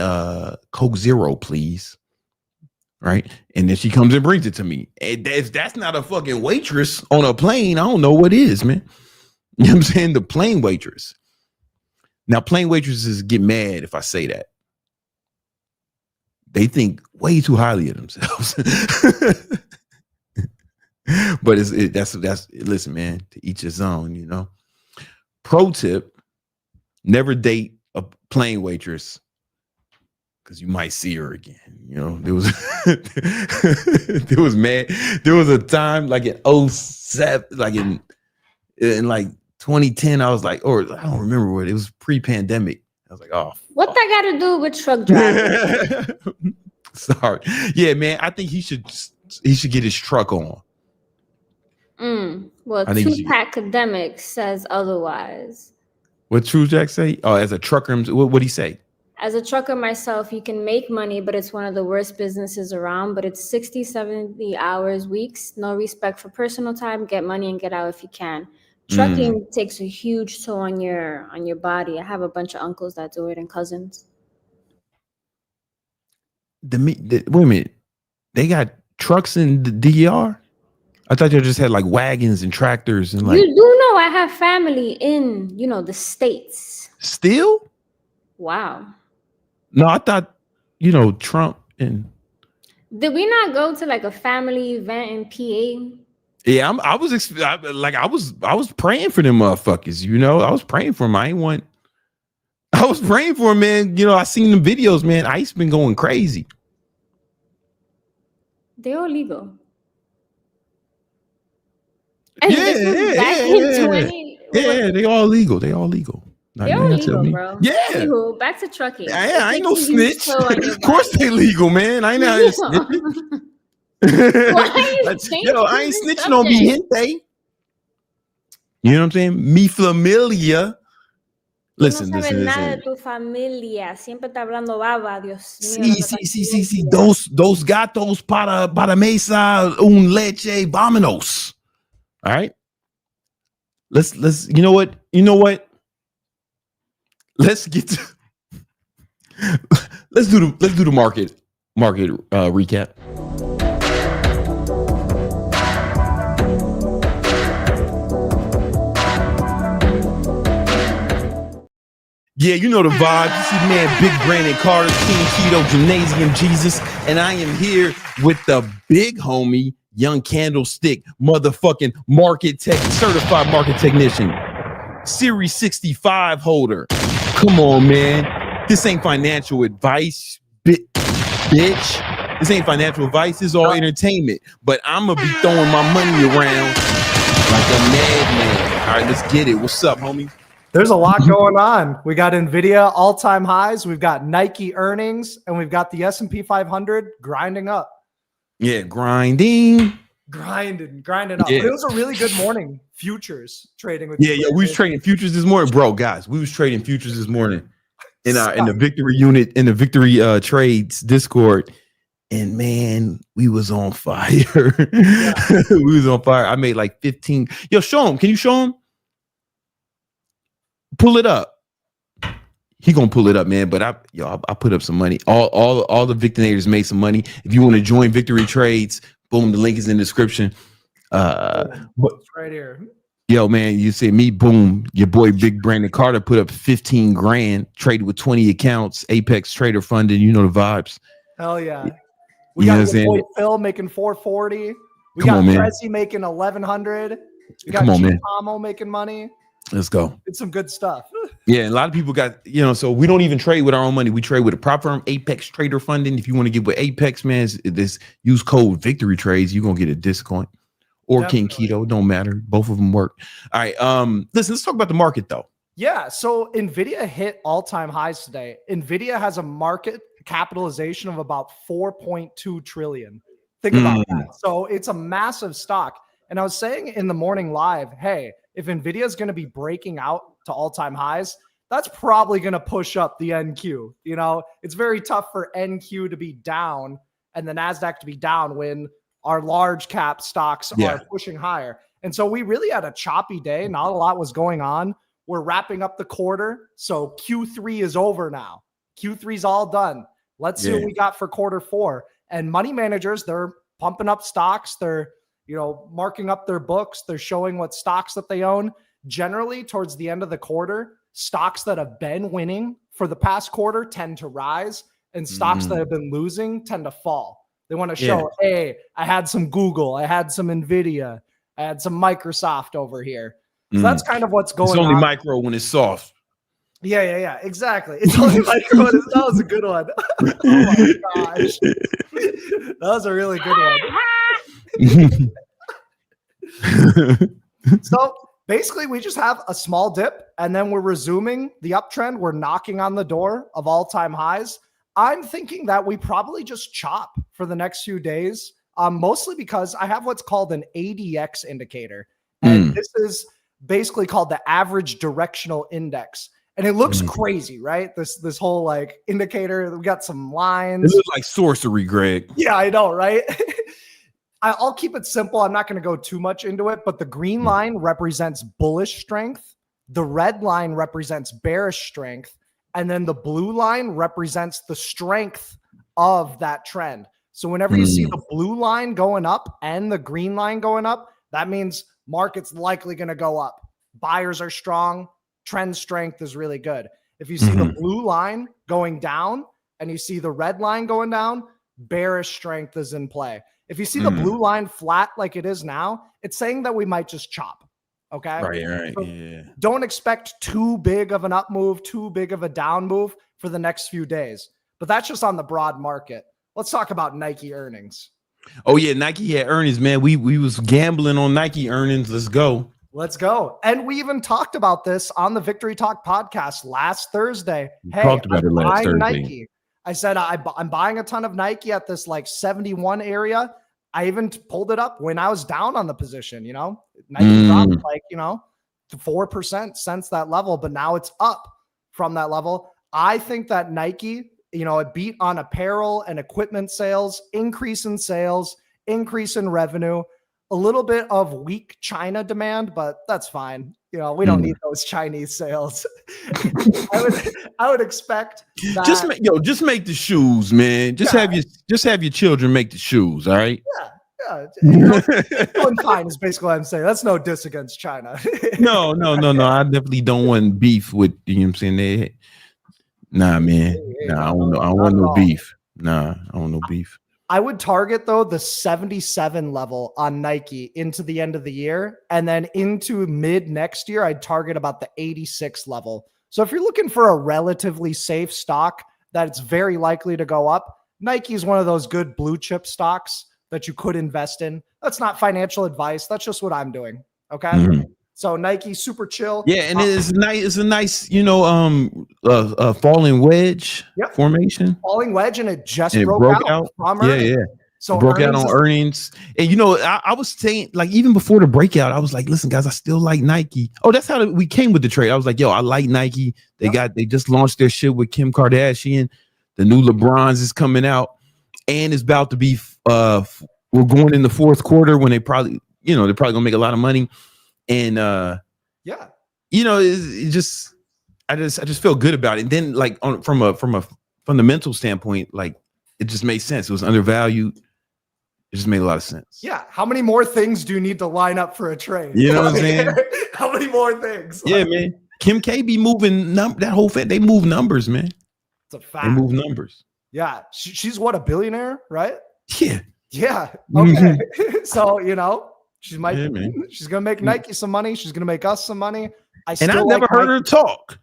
Coke Zero, please. Right. And then she comes and brings it to me. And if that's not a fucking waitress on a plane, I don't know what is, man. You know what I'm saying? The plane waitress. Now, plane waitresses get mad if I say that. They think way too highly of themselves. But that's listen, man, to each his own, Pro tip, never date a plane waitress because you might see her again. There was there was a time like in 2007, like in like 2010, I was like, or I don't remember what it was, pre-pandemic. I was like, oh, what that got to do with truck driving? Sorry. Yeah, man, I think he should get his truck on. Well, Tupac Academic says otherwise. What True Jack say? Oh, as a trucker, what'd he say? As a trucker myself, you can make money, but it's one of the worst businesses around. But it's 60, 70 hours weeks. No respect for personal time. Get money and get out if you can. Trucking takes a huge toll on your body. I have a bunch of uncles that do it and cousins. Wait a minute. They got trucks in the DR? I thought you just had like wagons and tractors and like. You do know I have family in, the States. Still? Wow. No, I thought, Trump and. Did we not go to like a family event in PA? Yeah, I was praying for them motherfuckers. I was praying for them. I was praying for them, man. I seen them videos, man. ICE been going crazy. They're all legal. And they all legal. They all legal. They're all legal, bro. Yeah. Anywho, back to trucking. Yeah, I ain't no snitch. Of course they legal, man. I ain't no snitch. I ain't snitching on mi gente. You know what I'm saying? Mi familia. Listen. Nada de tu familia. Siempre está hablando baba, Dios mío. Sí. Dos gatos para mesa, un leche, vámonos. All right. Let's. You know what? Let's get to. Let's do the market recap. Yeah, you know the vibe. You see, man, Big Brandon Carter, King Keto, Gymnasium Jesus, and I am here with the big homie, Young Candlestick, motherfucking certified market technician, Series 65 holder. Come on, man. This ain't financial advice, bitch. This ain't financial advice. This is all entertainment. But I'm gonna be throwing my money around like a madman. All right, let's get it. What's up, homie? There's a lot going on. We got NVIDIA all-time highs. We've got Nike earnings, and we've got the S&P 500 grinding up. Yeah, grinding up. Yeah. But it was a really good morning. Futures trading with. Yeah. We was trading futures this morning, bro. Guys, we was trading futures this morning in the Victory unit in the Victory Trades Discord, and man, we was on fire. Yeah. We was on fire. I made like 15. Yo, show him. Can you show him? Pull it up. He gonna pull it up, man. But I put up some money. All the Victinators made some money. If you want to join Victory Trades, boom, the link is in the description. It's right here. Yo, man, you see me, boom. Your boy Big Brandon Carter put up 15 grand, traded with 20 accounts, Apex Trader funded. You know the vibes. Hell yeah. We got your boy Phil making 440. We got Prezi making 1100. We got Tomo making money. Let's go. It's some good stuff. Yeah, a lot of people got, so we don't even trade with our own money. We trade with a prop firm, Apex Trader Funding. If you want to get with Apex, man, use code Victory Trades. You're going to get a discount. Or Definitely. King Keto, don't matter. Both of them work. All right, listen, let's talk about the market, though. Yeah, so NVIDIA hit all-time highs today. NVIDIA has a market capitalization of about 4.2 trillion. Think about that. So it's a massive stock. And I was saying in the morning live, hey, if NVIDIA is going to be breaking out to all-time highs, that's probably going to push up the NQ. It's very tough for NQ to be down and the NASDAQ to be down when our large cap stocks are pushing higher. And so we really had a choppy day. Not a lot was going on. We're wrapping up the quarter. So Q3 is over now. Q3 is all done. Let's see what we got for quarter 4. And money managers, they're pumping up stocks. They're marking up their books. They're showing what stocks that they own. Generally, towards the end of the quarter, stocks that have been winning for the past quarter tend to rise, and stocks that have been losing tend to fall. They want to show, hey, I had some Google, I had some NVIDIA, I had some Microsoft over here. So that's kind of what's going on. It's only micro when it's soft. Yeah, exactly. It's only micro when it's, that was a good one. Oh my gosh. That was a really good one. So basically, we just have a small dip, and then we're resuming the uptrend. We're knocking on the door of all-time highs. I'm thinking that we probably just chop for the next few days, mostly because I have what's called an ADX indicator. And this is basically called the average directional index. And it looks crazy, right? This whole like indicator, we got some lines. It looks like sorcery, Greg. Yeah, I know, right? I'll keep it simple. I'm not going to go too much into it, but the green line represents bullish strength. The red line represents bearish strength. And then the blue line represents the strength of that trend. So whenever you see the blue line going up and the green line going up, that means market's likely going to go up. Buyers are strong. Trend strength is really good. If you see the blue line going down and you see the red line going down, bearish strength is in play. If you see the blue line flat like it is now, it's saying that we might just chop. Okay. Right. So don't expect too big of an up move, too big of a down move for the next few days. But that's just on the broad market. Let's talk about Nike earnings. Oh yeah, Nike had earnings, man. We was gambling on Nike earnings. Let's go. And we even talked about this on the Victory Talk podcast last Thursday. Talked about it last Thursday. Nike. I said, I'm buying a ton of Nike at this like 71 area. I even pulled it up when I was down on the position, Nike dropped like, 4% since that level, but now it's up from that level. I think that Nike, it beat on apparel and equipment sales, increase in sales, increase in revenue, a little bit of weak China demand, but that's fine. You know, we don't need those Chinese sales. I would expect that. Just make the shoes, man. Just have your children make the shoes. All right. Yeah. Doing fine is basically what I'm saying. That's no diss against China. No. I definitely don't want beef with, you know what I'm saying? Nah, man. Nah, I want no beef. Nah, I want no beef. I would target, though, the 77 level on Nike into the end of the year. And then into mid next year, I'd target about the 86 level. So if you're looking for a relatively safe stock that's very likely to go up, Nike is one of those good blue chip stocks that you could invest in. That's not financial advice. That's just what I'm doing. Okay. Mm-hmm. So Nike, super chill. Yeah, and it's nice. It's a nice, falling wedge formation. Falling wedge, and it just broke out. Yeah. So broke out on earnings. And I was saying, like, even before the breakout, I was like, listen, guys, I still like Nike. Oh, that's how we came with the trade. I was like, yo, I like Nike. They just launched their shit with Kim Kardashian. The new LeBrons is coming out, and it's about to be. We're going in the fourth quarter when they're probably gonna make a lot of money. And I just feel good about it. And then, like, from a fundamental standpoint, like, it just made sense. It was undervalued. It just made a lot of sense. Yeah. How many more things do you need to line up for a trade? You know what I'm saying? How many more things? Yeah, man. Kim K be moving that whole thing. They move numbers, man. It's a fact. They move numbers. Yeah. She's what, a billionaire, right? Yeah. Yeah. Okay. So, she's gonna make Nike some money. She's gonna make us some money. I've never heard her talk.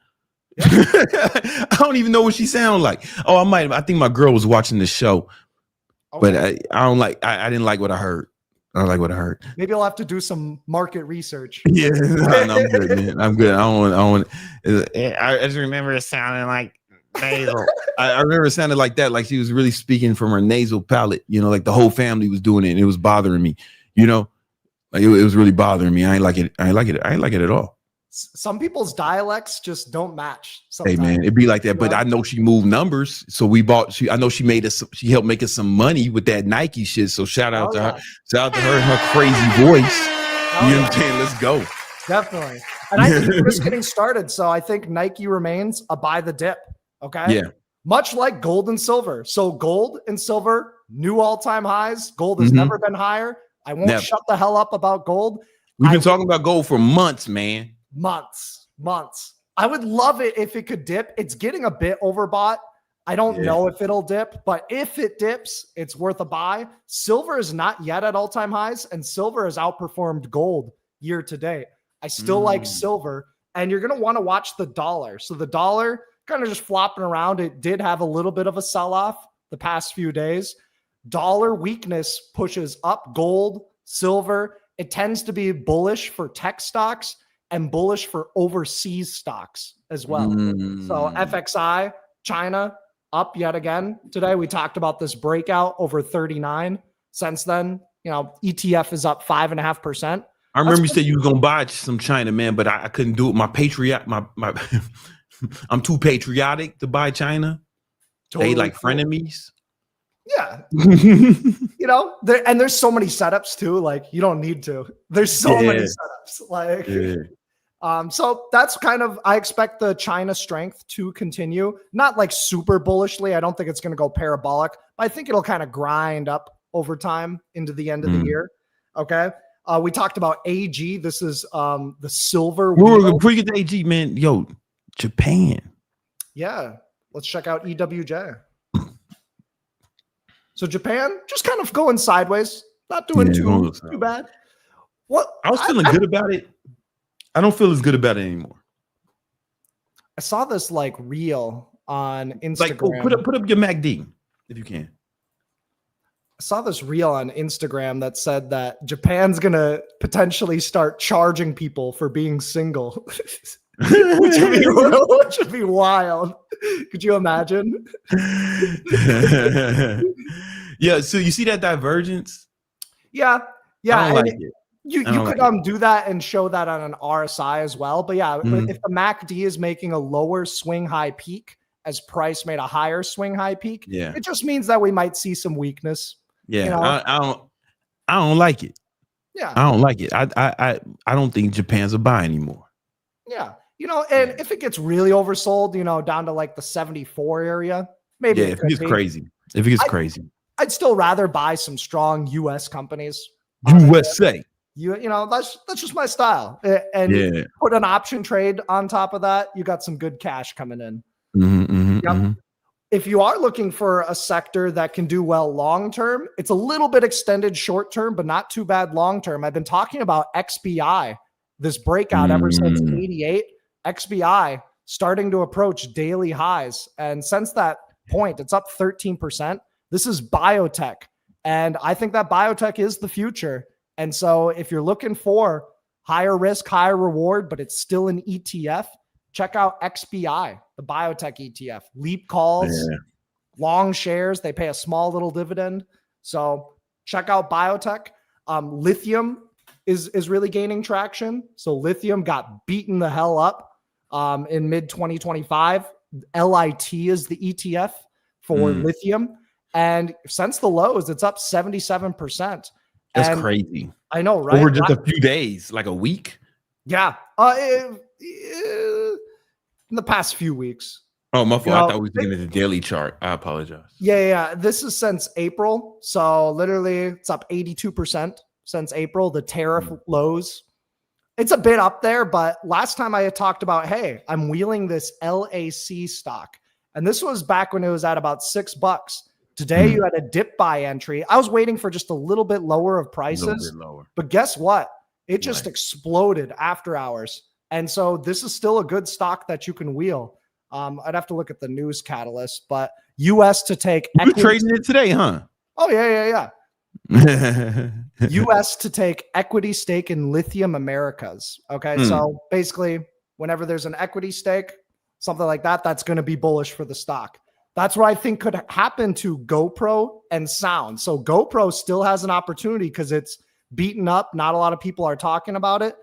Yeah. I don't even know what she sounds like. Oh, I think my girl was watching the show, but I didn't like what I heard. I don't like what I heard. Maybe I'll have to do some market research. Yeah, no, I'm good, man. I'm good. I just remember it sounding like nasal. I remember it sounded like that, like she was really speaking from her nasal palate. Like the whole family was doing it, and it was bothering me. Like it was really bothering me. I ain't like it at all. Some people's dialects just don't match. Sometimes. Hey, man, it'd be like that. But I know she moved numbers, so I know she helped make us some money with that Nike shit. So shout out to her. Shout out to her and her crazy voice. You know what I'm saying? Let's go. Definitely. And I think we're just getting started. So I think Nike remains a buy the dip. Okay. Yeah. Much like gold and silver. So gold and silver, new all-time highs. Gold has never been higher. I won't shut the hell up about gold. We've been talking about gold for months, man. Months. I would love it if it could dip. It's getting a bit overbought. I don't know if it'll dip, but if it dips, it's worth a buy. Silver is not yet at all-time highs, and silver has outperformed gold year to date. I still like silver, and you're going to want to watch the dollar. So the dollar kind of just flopping around. It did have a little bit of a sell-off the past few days. Dollar weakness pushes up gold, silver. It tends to be bullish for tech stocks and bullish for overseas stocks as well. So FXI, China, up yet again today. We talked about this breakout over 39. Since then, ETF is up 5.5%. I remember you said you were going to buy some China, man, but I couldn't do it. I'm too patriotic to buy China. Totally. They like frenemies. Yeah. There's so many setups too. Like, you don't need to. There's so many setups. Like, so that's kind of, I expect the China strength to continue. Not like super bullishly. I don't think it's going to go parabolic, but I think it'll kind of grind up over time into the end of the year. Okay. We talked about AG. This is the silver. Before you get to AG, man, Japan. Yeah. Let's check out EWJ. So Japan just kind of going sideways, not doing too bad. What I was feeling good about it. I don't feel as good about it anymore. I saw this like reel on Instagram. Like, put up your MACD if you can. I saw this reel on Instagram that said that Japan's gonna potentially start charging people for being single. which would be wild. Could you imagine? Yeah. So you see that divergence? Yeah. I don't like it. You could do that and show that on an RSI as well. But yeah, if the MACD is making a lower swing high peak as price made a higher swing high peak, it just means that we might see some weakness. Yeah, I don't like it. Yeah, I don't like it. I don't think Japan's a buy anymore. Yeah. And if it gets really oversold, down to like the 74 area, maybe. Yeah, if it gets crazy. If it gets crazy. I'd still rather buy some strong US companies. USA. That's just my style. And put an option trade on top of that, you got some good cash coming in. If you are looking for a sector that can do well long-term, it's a little bit extended short-term, but not too bad long-term. I've been talking about XBI, this breakout ever since 88. XBI starting to approach daily highs. And since that point, it's up 13%. This is biotech. And I think that biotech is the future. And so if you're looking for higher risk, higher reward, but it's still an ETF, check out XBI, the biotech ETF. Leap calls, long shares. They pay a small little dividend. So check out biotech. Lithium is really gaining traction. So lithium got beaten the hell up in mid 2025. LIT is the ETF for lithium. And since the lows, it's up 77%. That's crazy. I know, right? Over just a few days, like a week. Yeah. In the past few weeks. Oh, my fault. I thought we were looking at the daily chart. I apologize. Yeah. This is since April. So literally it's up 82% since April, the tariff lows. It's a bit up there, but last time I had talked about, hey, I'm wheeling this LAC stock. And this was back when it was at about $6. Today you had a dip buy entry. I was waiting for just a little bit lower of prices, but guess what? It just exploded after hours. And so this is still a good stock that you can wheel. I'd have to look at the news catalyst, but US to take. You're trading it today, huh? Oh, yeah. US to take equity stake in Lithium Americas. Okay. So basically, whenever there's an equity stake, something like that, that's going to be bullish for the stock. That's what I think could happen to GoPro and Sound. So GoPro still has an opportunity because it's beaten up. Not a lot of people are talking about it.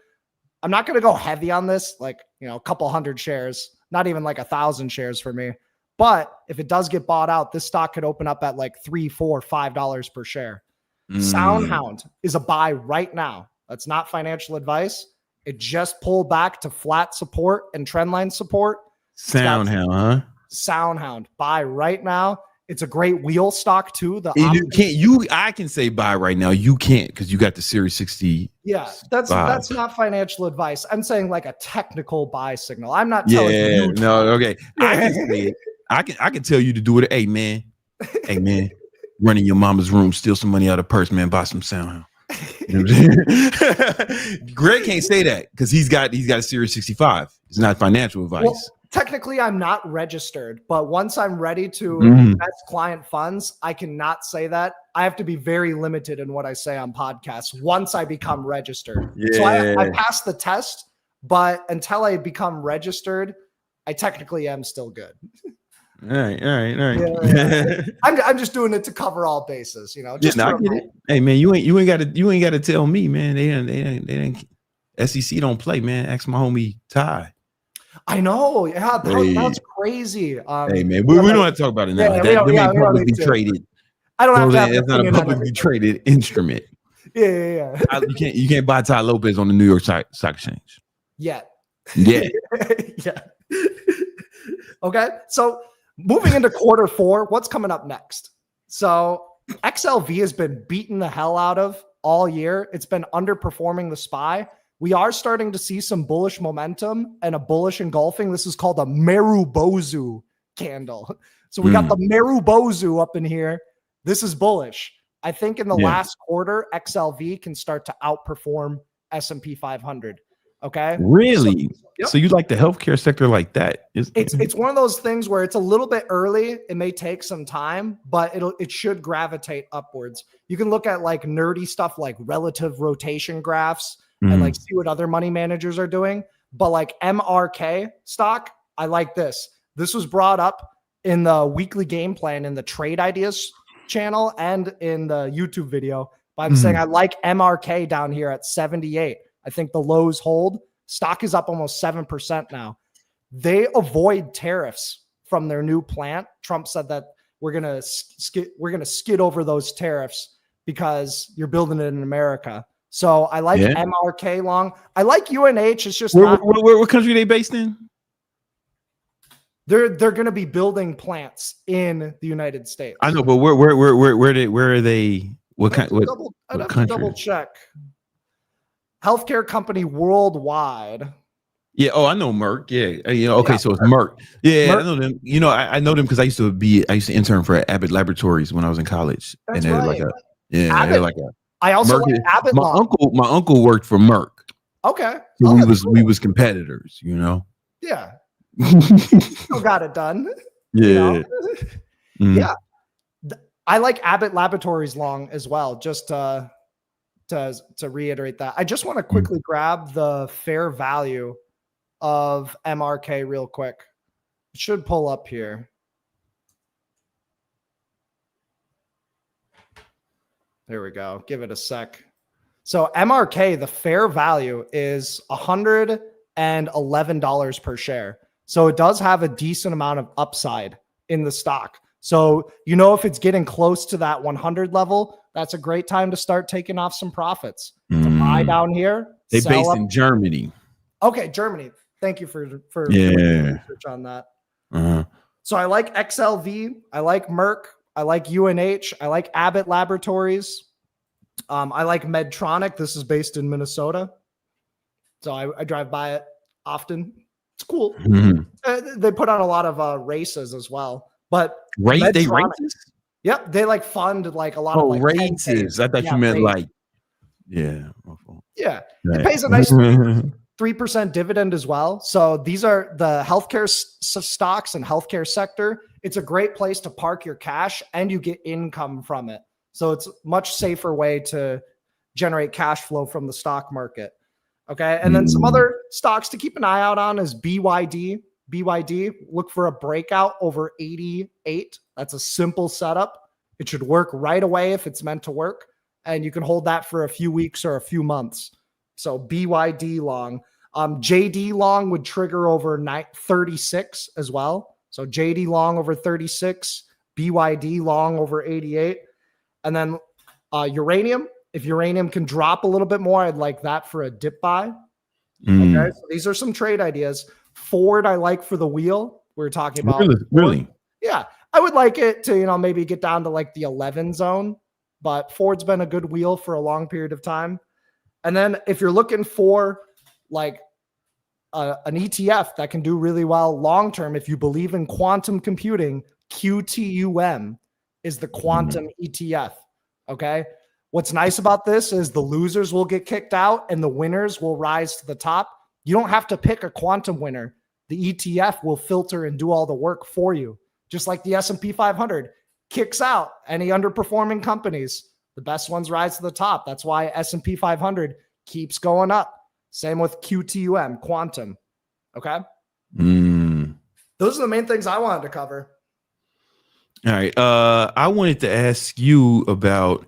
I'm not going to go heavy on this, like, a couple hundred shares, not even like 1,000 shares for me. But if it does get bought out, this stock could open up at like $3, $4, $5 per share. SoundHound is a buy right now. That's not financial advice. It just pulled back to flat support and trendline support. SoundHound, huh? SoundHound, buy right now. It's a great wheel stock too. I can say buy right now. You can't because you got the Series 60. Yeah, that's not financial advice. I'm saying like a technical buy signal. I'm not telling you. No, okay. I can say it. I can tell you to do it. Hey man, run in your mama's room, steal some money out of her purse, man. Buy some SoundHound. You know what I'm saying? Greg can't say that because he's got a Series 65. It's not financial advice. Well, technically, I'm not registered, but once I'm ready to invest client funds, I cannot say that. I have to be very limited in what I say on podcasts once I become registered. Yeah. So I passed the test, but until I become registered, I technically am still good. All right. Yeah. I'm just doing it to cover all bases, Just I get it. Hey man, you ain't got to tell me, man. They ain't SEC don't play, man. Ask my homie Ty. I know. Yeah, that's crazy. Hey man, we don't have to talk about it now. That ain't publicly traded. I don't have to have that's not a publicly traded instrument. Yeah. You can't buy Ty Lopez on the New York Stock Exchange. Yeah. Yeah. Okay. So moving into Q4, what's coming up next? So XLV has been beaten the hell out of all year. It's been underperforming the SPY. We are starting to see some bullish momentum and a bullish engulfing. This is called a Marubozu candle. So we got the Marubozu up in here. This is bullish. I think in the last quarter, XLV can start to outperform S&P 500. Okay. Really? So you like the healthcare sector like that? It's one of those things where it's a little bit early. It may take some time, but it should gravitate upwards. You can look at like nerdy stuff like relative rotation graphs and like see what other money managers are doing. But like MRK stock, I like this. This was brought up in the weekly game plan in the Trade Ideas channel and in the YouTube video. But I'm saying I like MRK down here at 78. I think the lows hold. Stock is up almost 7% now. They avoid tariffs from their new plant. Trump said that we're gonna skid over those tariffs because you're building it in America. So I like MRK long. I like UNH. It's just what country are they based in? They're going to be building plants in the United States. I know, but where are they? What kind? I'd have to double check. Healthcare company worldwide. Yeah. Oh, I know Merck. Yeah. Okay. So it's Merck. Yeah. Merck. I know them. I know them because I used to intern for Abbott Laboratories when I was in college. That's and right. I also Merck, like Abbott. My uncle worked for Merck. Okay. So we was competitors. Yeah. Still got it done. Yeah. Yeah. I like Abbott Laboratories long as well. Just to reiterate that, I just want to quickly grab the fair value of MRK real quick. It should pull up here. There we go. Give it a sec. So MRK, the fair value is $111 per share. So it does have a decent amount of upside in the stock. So, if it's getting close to that 100 level, that's a great time to start taking off some profits. To buy down here. They're based in Germany. Okay, Germany. Thank you for research on that. Uh-huh. So I like XLV. I like Merck. I like UNH. I like Abbott Laboratories. I like Medtronic. This is based in Minnesota. So I drive by it often. It's cool. Mm-hmm. They put on a lot of races as well. But they races? Yep, they fund a lot of races. I thought you meant Yeah. It pays a nice 3% dividend as well. So these are the healthcare stocks and healthcare sector. It's a great place to park your cash and you get income from it. So it's a much safer way to generate cash flow from the stock market. Okay. And then some other stocks to keep an eye out on is BYD. BYD, look for a breakout over 88. That's a simple setup. It should work right away if it's meant to work. And you can hold that for a few weeks or a few months. So BYD long. JD long would trigger over 36 as well. So JD long over 36, BYD long over 88. And then uranium. If uranium can drop a little bit more, I'd like that for a dip buy. Okay, so these are some trade ideas. Ford, I like for the wheel. We were talking about really. Yeah, I would like it to maybe get down to the 11 zone, but Ford's been a good wheel for a long period of time. And then if you're looking for an ETF that can do really well long term, if you believe in quantum computing, QTUM is the quantum ETF. Okay. What's nice about this is the losers will get kicked out and the winners will rise to the top. You don't have to pick a quantum winner. The ETF will filter and do all the work for you. Just like the S&P 500 kicks out any underperforming companies. The best ones rise to the top. That's why S&P 500 keeps going up. Same with QTUM, quantum. Okay? Those are the main things I wanted to cover. All right. I wanted to ask you about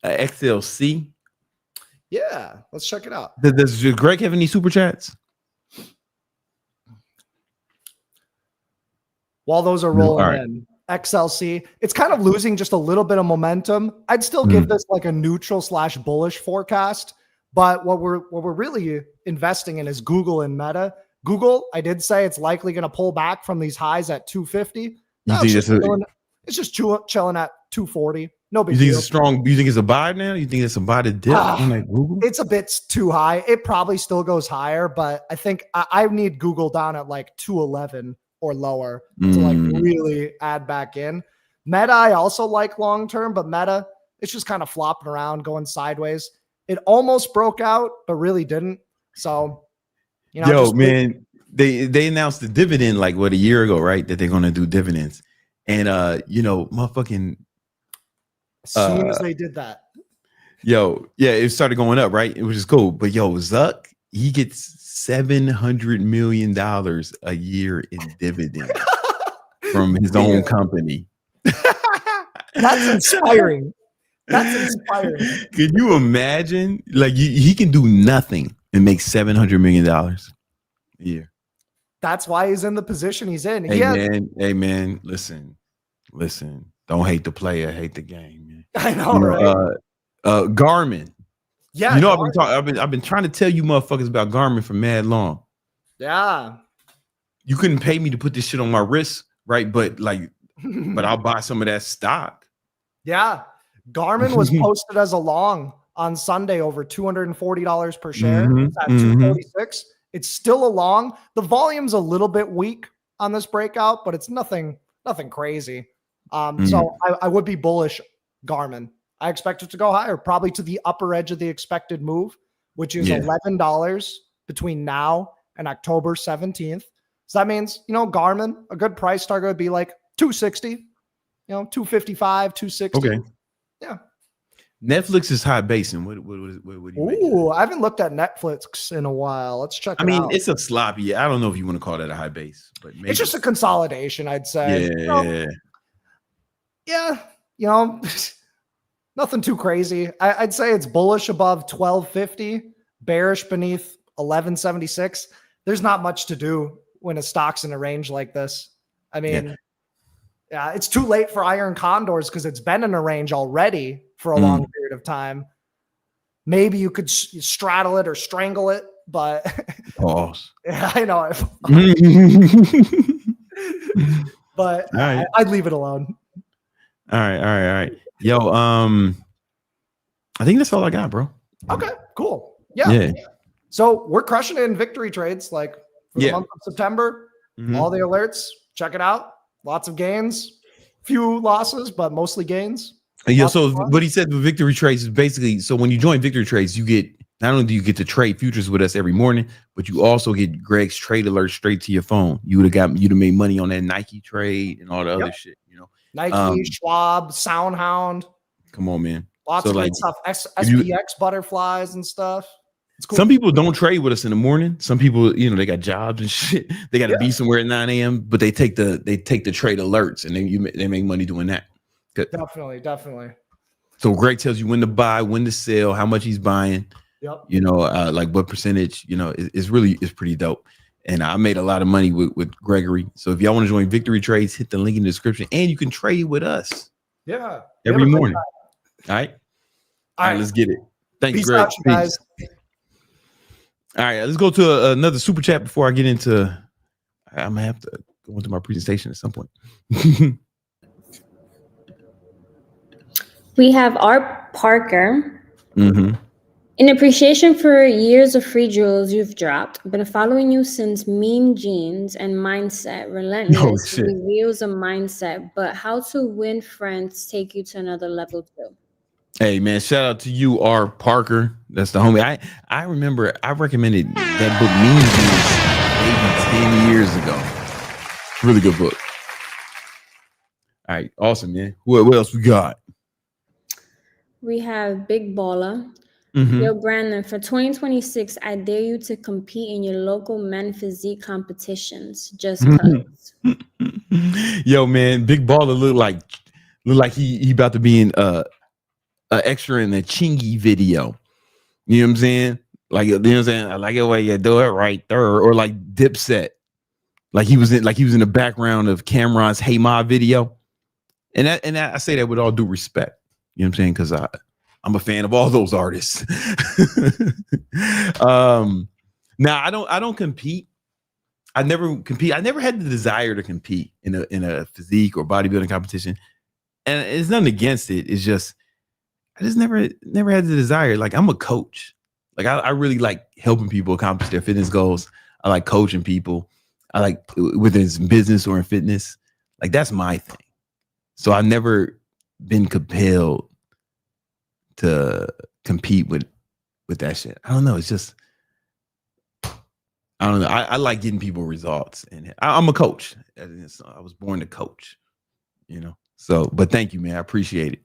XLC. Yeah, let's check it out. Does Greg have any super chats? While those are rolling in, XLC, it's kind of losing just a little bit of momentum. I'd still give this a neutral / bullish forecast. But what we're really investing in is Google and Meta. Google, I did say it's likely going to pull back from these highs at 250. It's just chilling at 240. No big deal. You think it's strong? You think it's a buy now? You think it's a buy to dip on Google? It's a bit too high. It probably still goes higher, but I think I need Google down at 211 or lower to really add back in. Meta, I also like long term, but Meta, it's just kind of flopping around, going sideways. It almost broke out, but really didn't. So, man, they announced the dividend a year ago, right? That they're going to do dividends, and motherfucking. As soon as they did that, it started going up, right? Which is cool. But Zuck, he gets $700 million a year in dividends from his own company. That's inspiring. That's inspiring. Can you imagine? He can do nothing and make $700 million a year. That's why he's in the position he's in. Hey man, listen. Don't hate the player, hate the game, man. I know, right? Garmin. Yeah, you know, I've been trying to tell you motherfuckers about Garmin for mad long. Yeah. You couldn't pay me to put this shit on my wrist, right? But I'll buy some of that stock. Yeah. Garmin was posted as a long on Sunday over $240 per share. It's at 246. It's still a long. The volume's a little bit weak on this breakout, but it's nothing crazy. So I would be bullish Garmin. I expect it to go higher, probably to the upper edge of the expected move, which is $11 between now and October 17th. So that means, Garmin, a good price target would be like 260, 255, 260. Okay. Yeah. Netflix is high basing. What do you make? Ooh, I haven't looked at Netflix in a while. Let's check it out. It's a sloppy. I don't know if you want to call that a high base, but maybe. It's just a consolidation, I'd say. Yeah. Nothing too crazy. I'd say it's bullish above 1250, bearish beneath 1176. There's not much to do when a stock's in a range like this. I mean, it's too late for iron condors because it's been in a range already for a long period of time. Maybe you could straddle it or strangle it, but pause. Yeah, I know. But right. I'd leave it alone. All right. Yo, I think that's all I got, bro. Okay, cool. Yeah. So we're crushing it in victory trades, like for the month of September. All the alerts, check it out. Lots of gains, few losses, but mostly gains. Yeah. So what he said with victory trades is basically, so when you join victory trades, you get, not only do you get to trade futures with us every morning, but you also get Greg's trade alert straight to your phone. You'd have made money on that Nike trade and all the other shit, Nike, Schwab, Soundhound. Come on, man. Lots of great stuff. SPX butterflies and stuff. It's cool. Some people don't trade with us in the morning. Some people, they got jobs and shit. They got to be somewhere at 9 a.m., but they take the trade alerts and then they make money doing that. Good. Definitely. So Greg tells you when to buy, when to sell, how much he's buying. Yep. Like what percentage. It's pretty dope. And I made a lot of money with Gregory. So if y'all want to join victory trades, hit the link in the description, and you can trade with us. Yeah. Every morning. All right. Let's get it. Thanks, Peace Greg. out, you guys. All right, let's go to another super chat before I get into. I'm gonna have to go into my presentation at some point. We have Art Parker. In appreciation for years of free jewels you've dropped, been following you since Mean Genes and Mindset Relentless reveals a mindset, but how to win friends take you to another level too. Hey man, shout out to you, R. Parker. That's the homie. I remember I recommended that book Mean Genes maybe 10 years ago. Really good book. All right, awesome, man. What else we got? We have Big Baller. Yo, Brandon, for 2026, I dare you to compete in your local men physique competitions. Just cause. Yo, man, Big Baller look like he about to be in an extra in a Chingy video. You know what I'm saying? Like, you know what I'm saying? I like the way you do it right there, or like Dipset. Like he was in the background of Cameron's Hey Ma video. And I say that with all due respect. You know what I'm saying? Because I'm a fan of all those artists. Now I don't compete. I never compete. I never had the desire to compete in a physique or bodybuilding competition. And it's nothing against it. It's just I just never had the desire. Like I'm a coach. Like I really like helping people accomplish their fitness goals. I like coaching people. I like whether it's in business or in fitness. Like that's my thing. So I've never been compelled to compete with that shit. I don't know. It's just I don't know. I like getting people results, and I'm a coach. I was born to coach, So, but thank you, man. I appreciate it.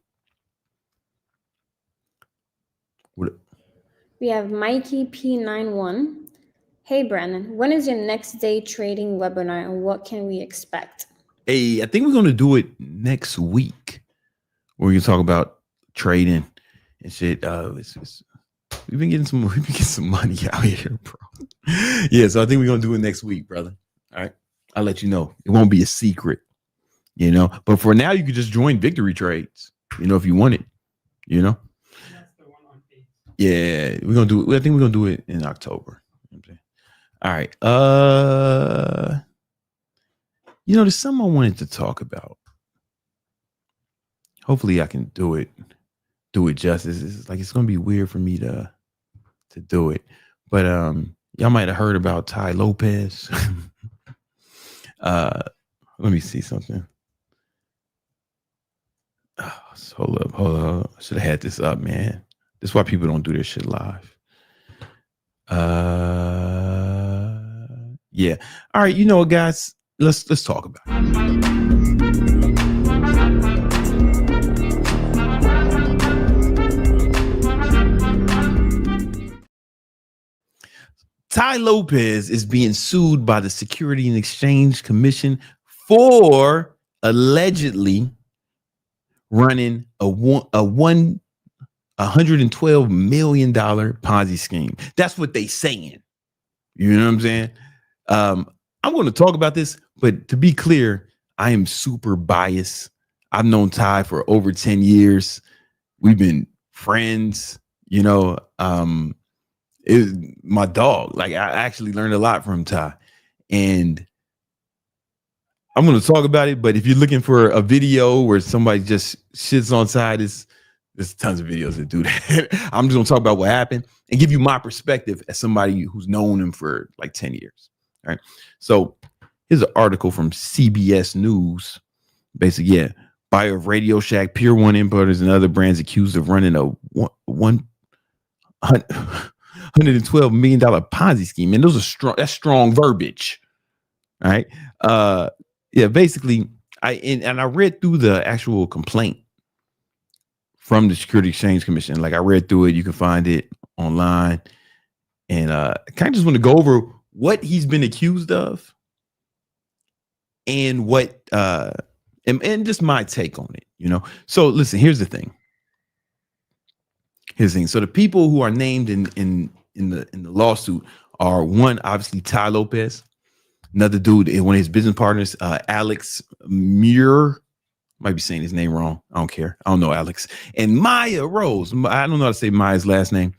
We have Mikey P91. Hey, Brandon, when is your next day trading webinar, and what can we expect? Hey, I think we're going to do it next week. We're going to talk about trading and shit. We've been getting some money out here, bro. Yeah, so I think we're going to do it next week, brother. All right. I'll let you know. It won't be a secret, But for now, you could just join victory trades, if you want it, That's the one on 8. Yeah, we're gonna do it. I think we're gonna do it in October. All right. There's something I wanted to talk about. Hopefully I can do it justice. It's gonna be weird for me to do it. But y'all might have heard about Ty Lopez. Let me see something. Hold up. I should have had this up, man. This is why people don't do this shit live. Yeah. All right, what, guys? Let's talk about it. Ty Lopez is being sued by the Security and Exchange Commission for allegedly running a $112 million Ponzi scheme. That's what they saying. You know what I'm saying? I'm going to talk about this, but to be clear, I am super biased. I've known Ty for over 10 years. We've been friends, my dog. Like, I actually learned a lot from Ty, and I'm going to talk about it. But if you're looking for a video where somebody just shits on Ty, there's tons of videos that do that. I'm just going to talk about what happened and give you my perspective as somebody who's known him for like 10 years. All right. So here's an article from CBS News. Basically, buyer of Radio Shack, Pier 1 importers, and other brands accused of running a $112 million Ponzi scheme. And that's strong verbiage. All right. Basically, I read through the actual complaint from the Security Exchange Commission. Like, I read through it. You can find it online. And I kind of just want to go over what he's been accused of and what and just my take on it, So listen, here's the thing. So the people who are named in the lawsuit are, one, obviously Ty Lopez, another dude, one of his business partners, Alex Muir. Might be saying his name wrong. I don't care. I don't know Alex. And Maya Rose. I don't know how to say Maya's last name,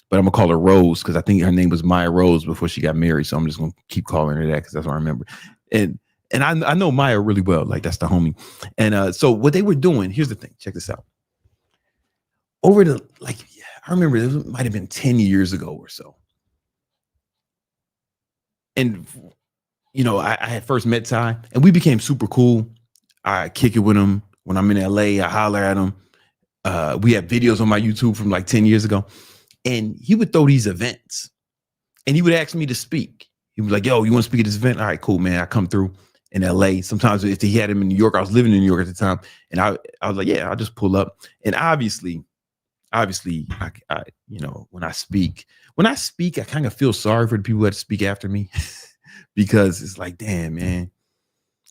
but I'm gonna call her Rose because I think her name was Maya Rose before she got married. So I'm just gonna keep calling her that because that's what I remember. And I know Maya really well. Like, that's the homie. And so what they were doing, here's the thing. Check this out. I remember it might have been 10 years ago or so. And, I had first met Ty and we became super cool. I kick it with him when I'm in LA. I holler at him. We have videos on my YouTube from like 10 years ago. And he would throw these events and he would ask me to speak. He was like, yo, you want to speak at this event? All right, cool, man. I come through in LA. Sometimes if he had him in New York, I was living in New York at the time. And I was like, yeah, I'll just pull up. And obviously, I when I speak, I kind of feel sorry for the people that speak after me because it's like, damn, man,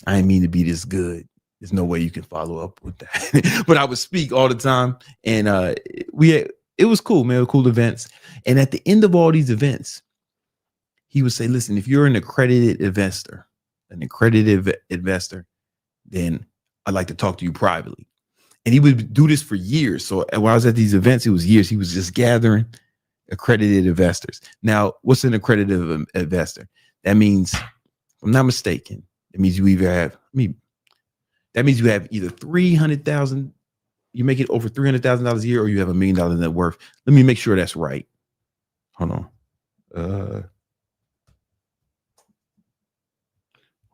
I didn't mean to be this good. There's no way you can follow up with that. But I would speak all the time. And it was cool, man. Cool events. And at the end of all these events, he would say, listen, if you're an accredited investor, then I'd like to talk to you privately. And he would do this for years. So when I was at these events, it was years. He was just gathering accredited investors. Now, what's an accredited investor? That means, if I'm not mistaken, it means you either have, that means you have either 300,000, you make it over $300,000 a year, or you have $1 million net worth. Let me make sure that's right. Hold on.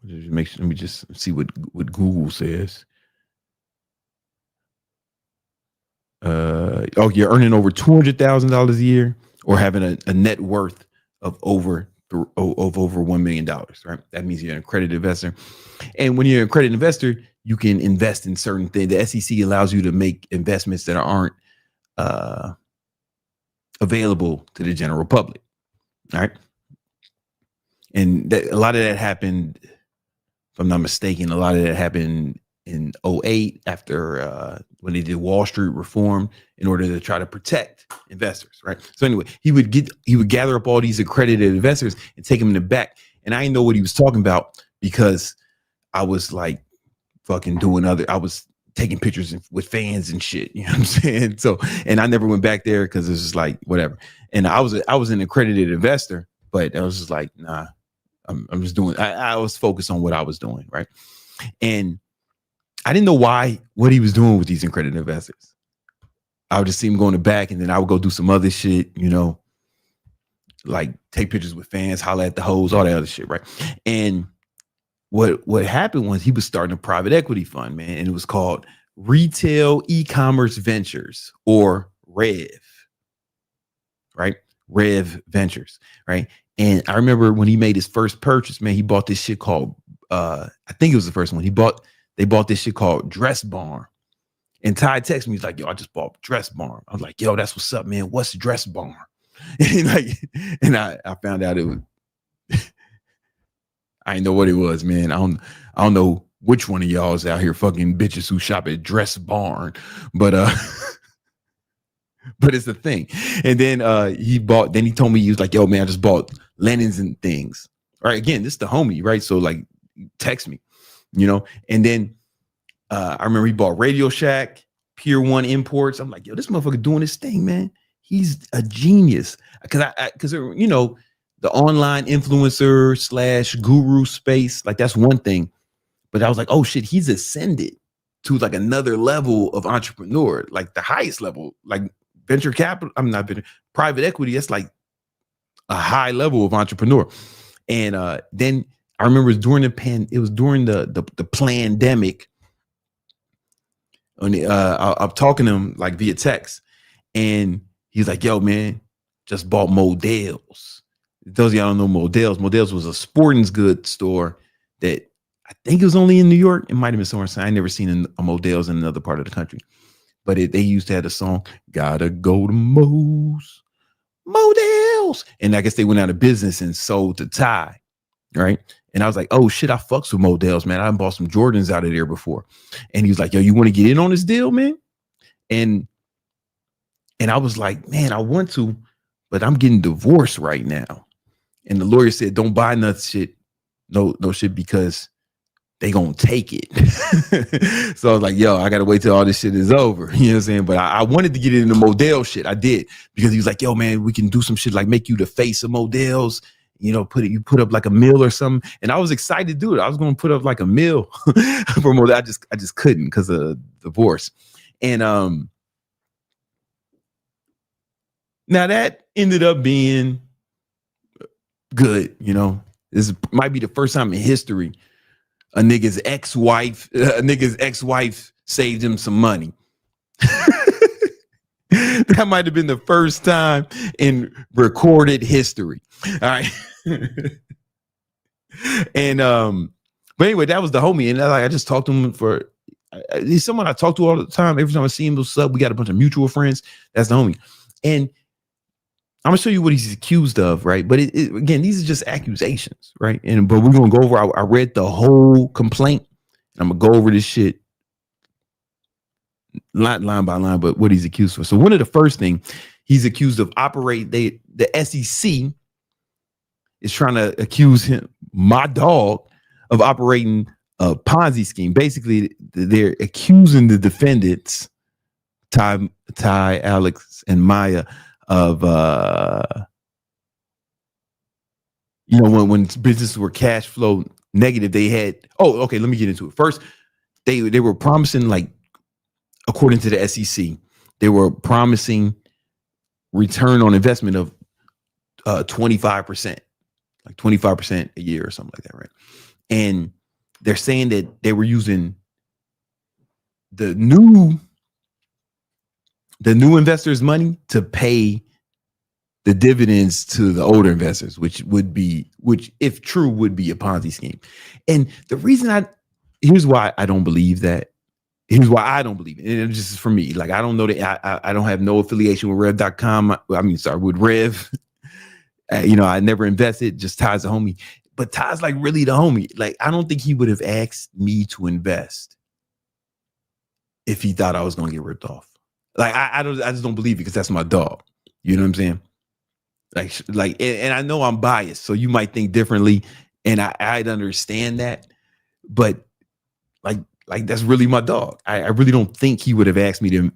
Let me just see what Google says. You're earning over $200,000 a year, or having a net worth of over $1 million, right? That means you're an accredited investor. And when you're an accredited investor, you can invest in certain things. The SEC allows you to make investments that aren't available to the general public. All right. And a lot of that happened, if I'm not mistaken, a lot of that happened in 2008 after when they did Wall Street reform in order to try to protect investors, right? So anyway, he would gather up all these accredited investors and take them in the back. And I didn't know what he was talking about because I was like fucking I was taking pictures with fans and shit. You know what I'm saying? So, and I never went back there because it's just like whatever. And I was an accredited investor, but I was just like, nah, I'm just doing. I was focused on what I was doing, right? And I didn't know what he was doing with these accredited investors. I would just see him going to back, and then I would go do some other shit, you know, like take pictures with fans, holler at the hoes, all that other shit, right? And what happened was he was starting a private equity fund, man, and it was called Retail E-Commerce Ventures, or REV, right? REV Ventures, right? And I remember when he made his first purchase, man, he bought this shit called I think it was the first one. They bought this shit called Dress Barn. And Ty texted me, he's like, yo, I just bought Dress Barn. I was like, yo, that's what's up, man. What's Dress Barn? And I found out it was I didn't know what it was, man. I don't know which one of y'all is out here fucking bitches who shop at Dress Barn, but but it's the thing. And then he told me, he was like, yo, man, I just bought linens and things. All right, again, this is the homie, right? So like text me, you know. And then I remember he bought Radio Shack, Pier 1 Imports. I'm like, yo, this motherfucker doing this thing, man. He's a genius. Because you know, the online influencer / guru space, like that's one thing. But I was like, oh shit, he's ascended to like another level of entrepreneur, like the highest level, like venture capital. I'm not private equity. That's like a high level of entrepreneur. And then I remember it was during the pandemic. I'm talking to him like via text, and he's like, yo, man, just bought Modell's. Those of y'all don't know Modell's. Modell's was a sporting goods store that I think it was only in New York. It might have been somewhere. I never seen a Modell's in another part of the country. But they used to have a song, gotta go to Modell's. And I guess they went out of business and sold to Ty, right? And I was like, oh shit, I fucks with Modell's, man. I bought some Jordans out of there before. And he was like, yo, you want to get in on this deal, man? And I was like, man, I want to, but I'm getting divorced right now. And the lawyer said, don't buy no shit, no shit, because they gonna take it. So I was like, yo, I gotta wait till all this shit is over. You know what I'm saying? But I wanted to get into Modell shit. I did, because he was like, yo, man, we can do some shit like make you the face of Modell's. You know, you put up like a mill or something. And I was excited to do it. I was going to put up like a mill for Modell. I just couldn't because of divorce. And now that ended up being good. You know, this might be the first time in history a nigga's ex-wife saved him some money. That might have been the first time in recorded history. All right. And but anyway, that was the homie. And I just talked to him he's someone I talk to all the time. Every time I see him, what's up? We got a bunch of mutual friends. That's the homie. And I'm gonna show you what he's accused of, right? But again, these are just accusations, right? But we're gonna go over. I read the whole complaint. And I'm gonna go over this shit line by line, but what he's accused of. So one of the first thing he's accused of the SEC is trying to accuse my dog, of operating a Ponzi scheme. Basically, they're accusing the defendants, Ty, Alex, and Maya, of when businesses were cash flow negative, they had. Oh, okay. Let me get into it. First, they were promising, like, according to the SEC, they were promising return on investment of 25%, like 25% a year or something like that, right? And they're saying that they were using the new investors' money to pay the dividends to the older investors, which if true would be a Ponzi scheme. And the reason here's why I don't believe that. Here's why I don't believe it. And it's just for me. Like, I don't know that I don't have no affiliation with Rev.com. With Rev. I never invested, just Ty's a homie. But Ty's like really the homie. Like, I don't think he would have asked me to invest if he thought I was going to get ripped off. Like, I just don't believe it, because that's my dog. You know what I'm saying? Like, and I know I'm biased, so you might think differently, and I'd understand that. But like that's really my dog. I really don't think he would have asked me to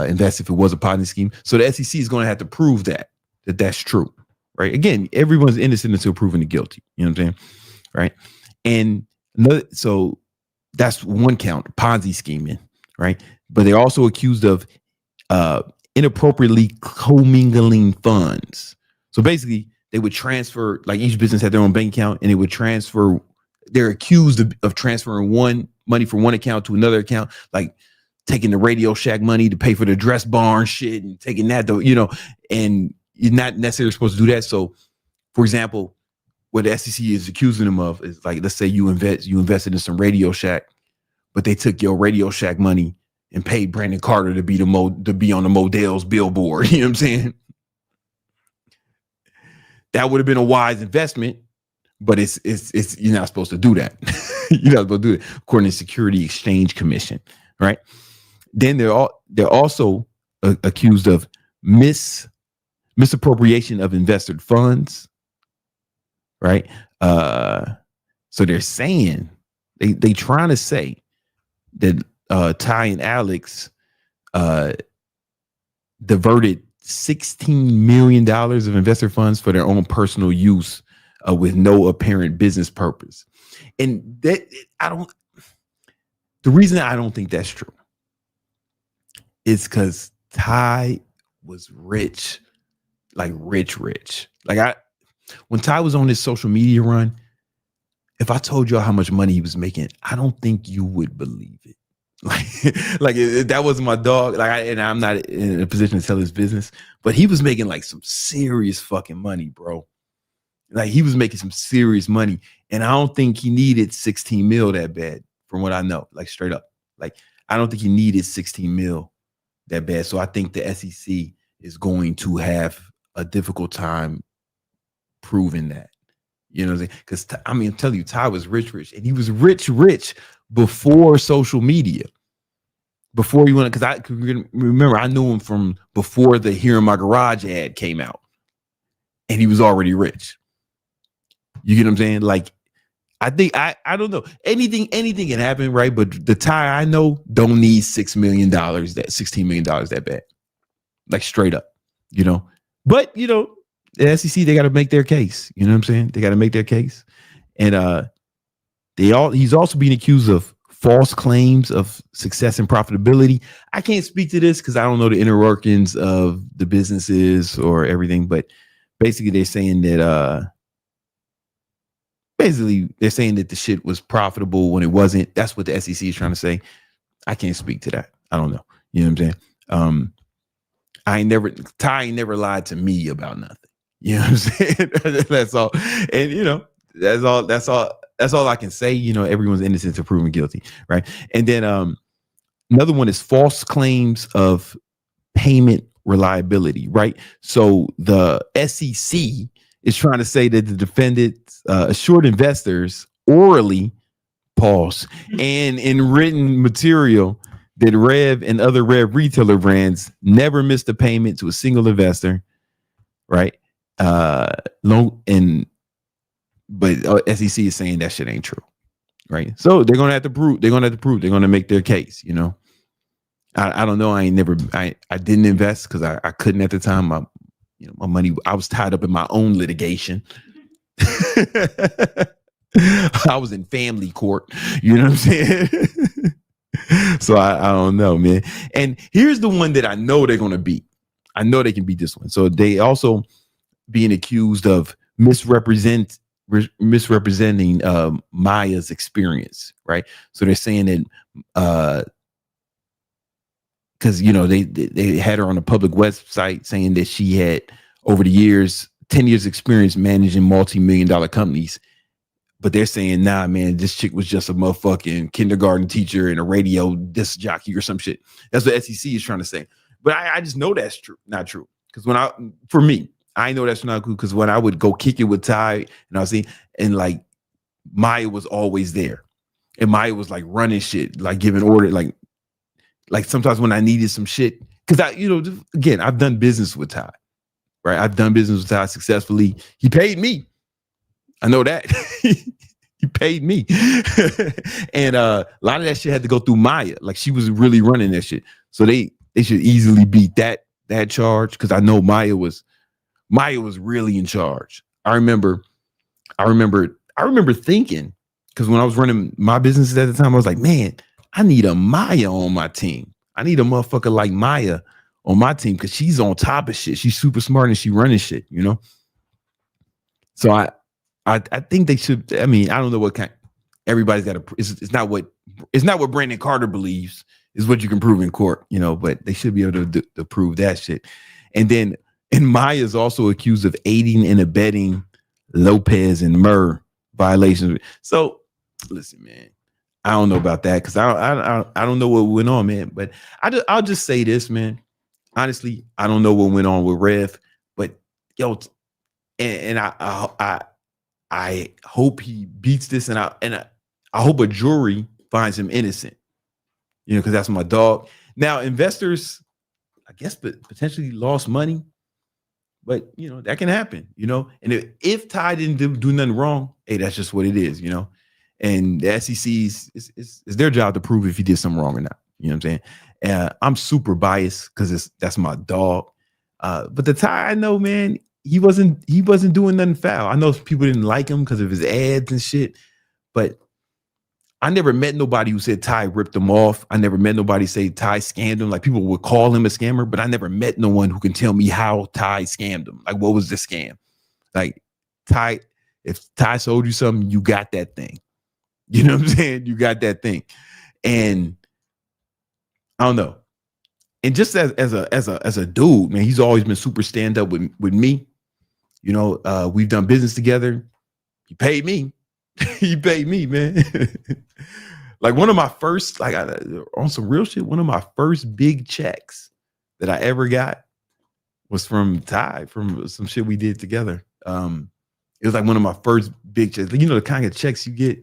invest if it was a Ponzi scheme. So the SEC is going to have to prove that's true, right? Again, everyone's innocent until proven guilty. You know what I'm saying, right? And so that's one count, Ponzi scheming, right? But they're also accused of inappropriately commingling funds. So basically, they would transfer, like each business had their own bank account, and it would transfer. They're accused of transferring money from one account to another account, like taking the Radio Shack money to pay for the dress barn shit and taking that, and you're not necessarily supposed to do that. So, for example, what the SEC is accusing them of is like, let's say you invested in some Radio Shack, but they took your Radio Shack money and paid Brandon Carter to be on the Modell's billboard. You know what I'm saying? That would have been a wise investment, but it's you're not supposed to do that. You're not supposed to do it according to Security Exchange Commission, right? Then they're also accused of misappropriation of investor funds, right? So they're saying they trying to say that Ty and Alex diverted $16 million of investor funds for their own personal use with no apparent business purpose. And the reason I don't think that's true is because Ty was rich, like rich. Like when Ty was on his social media run, if I told you how much money he was making, I don't think you would believe it. Like that was my dog. And I'm not in a position to tell his business, but he was making like some serious fucking money, bro. Like he was making some serious money, and I don't think he needed 16 mil that bad, from what I know. Like straight up, like I don't think he needed 16 mil that bad. So I think the SEC is going to have a difficult time proving that. You know what I'm saying? Because I'm telling you, Ty was rich, and he was rich before social media. Before he went, because I remember I knew him from before the Here in My Garage ad came out, and he was already rich. You get what I'm saying? Like, I think I don't know. Anything can happen, right? But the Ty I know don't need $16 million that bad. Like straight up, But the SEC, they got to make their case. You know what I'm saying? They got to make their case. And he's also being accused of false claims of success and profitability. I can't speak to this because I don't know the inner workings of the businesses or everything, but basically they're saying that the shit was profitable when it wasn't. That's what the SEC is trying to say. I can't speak to that. I don't know. You know what I'm saying? Ty ain't never lied to me about nothing. You know what I'm saying? That's all. And that's all I can say. Everyone's innocent until proven guilty, right? And then another one is false claims of payment reliability, right? So the SEC is trying to say that the defendants assured investors orally, and in written material that Rev and other Rev retailer brands never missed a payment to a single investor, right? But SEC is saying that shit ain't true, right? So they're gonna have to prove. They're gonna make their case. I don't know. I didn't invest because I couldn't at the time. My money. I was tied up in my own litigation. I was in family court. You know what I'm saying? So I don't know, man. And here's the one that I know they're gonna beat. I know they can beat this one. So they also being accused of misrepresenting Maya's experience, right? So they're saying that because they had her on a public website saying that she had over the years 10 years experience managing multi-million-dollar companies, but they're saying, nah, man, this chick was just a motherfucking kindergarten teacher and a radio disc jockey or some shit. That's what SEC is trying to say. But I just know that's not true. Because I know that's not cool, because when I would go kick it with Ty and I was seeing, and like Maya was always there, and Maya was like running shit, like giving order, like sometimes when I needed some shit, because again, I've done business with Ty, right? I've done business with Ty successfully. He paid me. I know that. He paid me. And a lot of that shit had to go through Maya. Like she was really running that shit. So they should easily beat that charge, because I know Maya was really in charge. I remember thinking, because when I was running my businesses at the time, I was like, man, I need a Maya on my team. I need a motherfucker like Maya on my team, because she's on top of shit. She's super smart and she running shit, you know? So I think they should. I mean, I don't know what kind. Everybody's got to. It's not what Brandon Carter believes is what you can prove in court, you know. But they should be able to prove that shit. And Maya's also accused of aiding and abetting Lopez and Murr violations. So listen, man, I don't know about that, because I don't know what went on, man. But I'll just say this, man. Honestly, I don't know what went on with Rev, but yo, and I hope he beats this, and I hope a jury finds him innocent, you know, because that's my dog. Now, investors, I guess, but potentially lost money, but you know that can happen, you know. And if Ty didn't do nothing wrong, hey, that's just what it is, you know. And the SEC is their job to prove if he did something wrong or not. You know what I'm saying? I'm super biased because that's my dog. But the Ty I know, man, he wasn't doing nothing foul. I know people didn't like him because of his ads and shit, but I never met nobody who said Ty ripped him off. I never met nobody say Ty scammed him. Like, people would call him a scammer, but I never met no one who can tell me how Ty scammed him. Like, what was the scam? Like, Ty, if Ty sold you something, you got that thing. You know what I'm saying? You got that thing. And I don't know. And just as a dude, man, he's always been super stand up with me. You know, we've done business together. He paid me. He paid me, man. Like, one of my first, like, on some real shit, one of my first big checks that I ever got was from Ty, from some shit we did together. It was like one of my first big checks. You know, the kind of checks you get,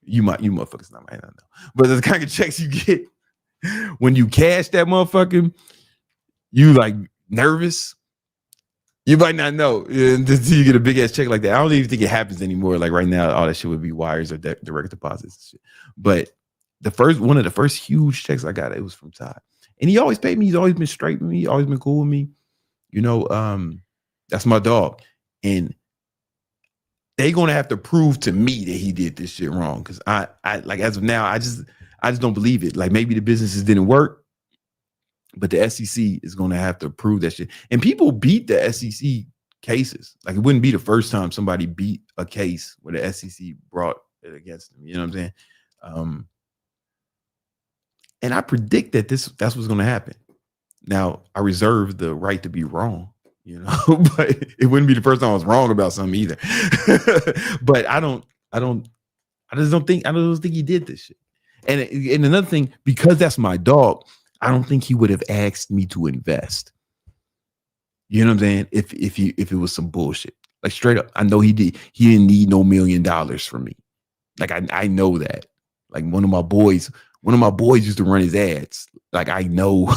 you motherfuckers might not know, but the kind of checks you get when you cash that motherfucker, you like nervous. You might not know until you get a big ass check like that. I don't even think it happens anymore. Like right now, all that shit would be wires or direct deposits and shit. But one of the first huge checks I got, it was from Todd, and he always paid me. He's always been straight with me. Always been cool with me. You know, that's my dog, and they're gonna have to prove to me that he did this shit wrong. Because I like, as of now, I just don't believe it. Like, maybe the businesses didn't work. But the SEC is going to have to prove that shit. And people beat the SEC cases. Like, it wouldn't be the first time somebody beat a case where the SEC brought it against them. You know what I'm saying? And I predict that that's what's going to happen. Now, I reserve the right to be wrong, you know, but it wouldn't be the first time I was wrong about something either. But I just don't think he did this shit. And another thing, because that's my dog, I don't think he would have asked me to invest. You know what I'm saying? If it was some bullshit, like, straight up, I know he didn't need no $1 million from me. Like, I know that. Like, one of my boys used to run his ads. Like, I know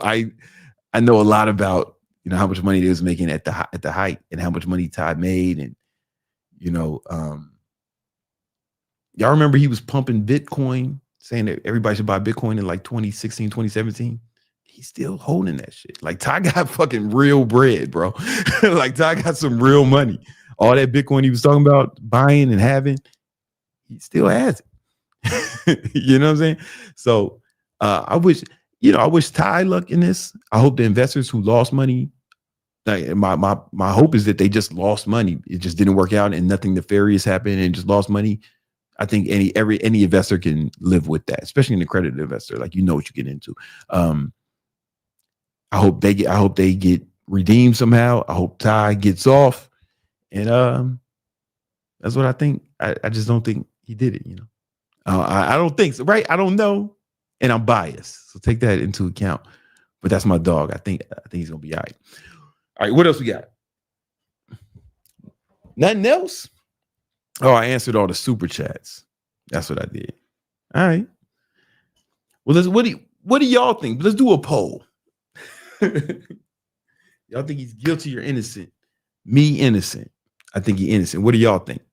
I know a lot about, you know, how much money they was making at the height, and how much money Ty made. And, you know, y'all remember he was pumping Bitcoin, saying that everybody should buy Bitcoin in like 2016, 2017. He's still holding that shit. Like, Ty got fucking real bread, bro. Like, Ty got some real money. All that Bitcoin he was talking about buying and having, he still has it. You know what I'm saying? So I wish Ty luck in this. I hope the investors who lost money, like, my hope is that they just lost money. It just didn't work out and nothing nefarious happened and just lost money. I think any investor can live with that, especially an accredited investor. Like, you know what you get into. I hope they get redeemed somehow. I hope Ty gets off, and that's what I think. I just don't think he did it. You know, I don't think so. Right? I don't know, and I'm biased, so take that into account. But that's my dog. I think he's gonna be all right. All right, what else we got? Nothing else? Oh, I answered all the super chats. That's what I did. All right. Well, what do y'all think? Let's do a poll. Y'all think he's guilty or innocent? Me, innocent. I think he's innocent. What do y'all think?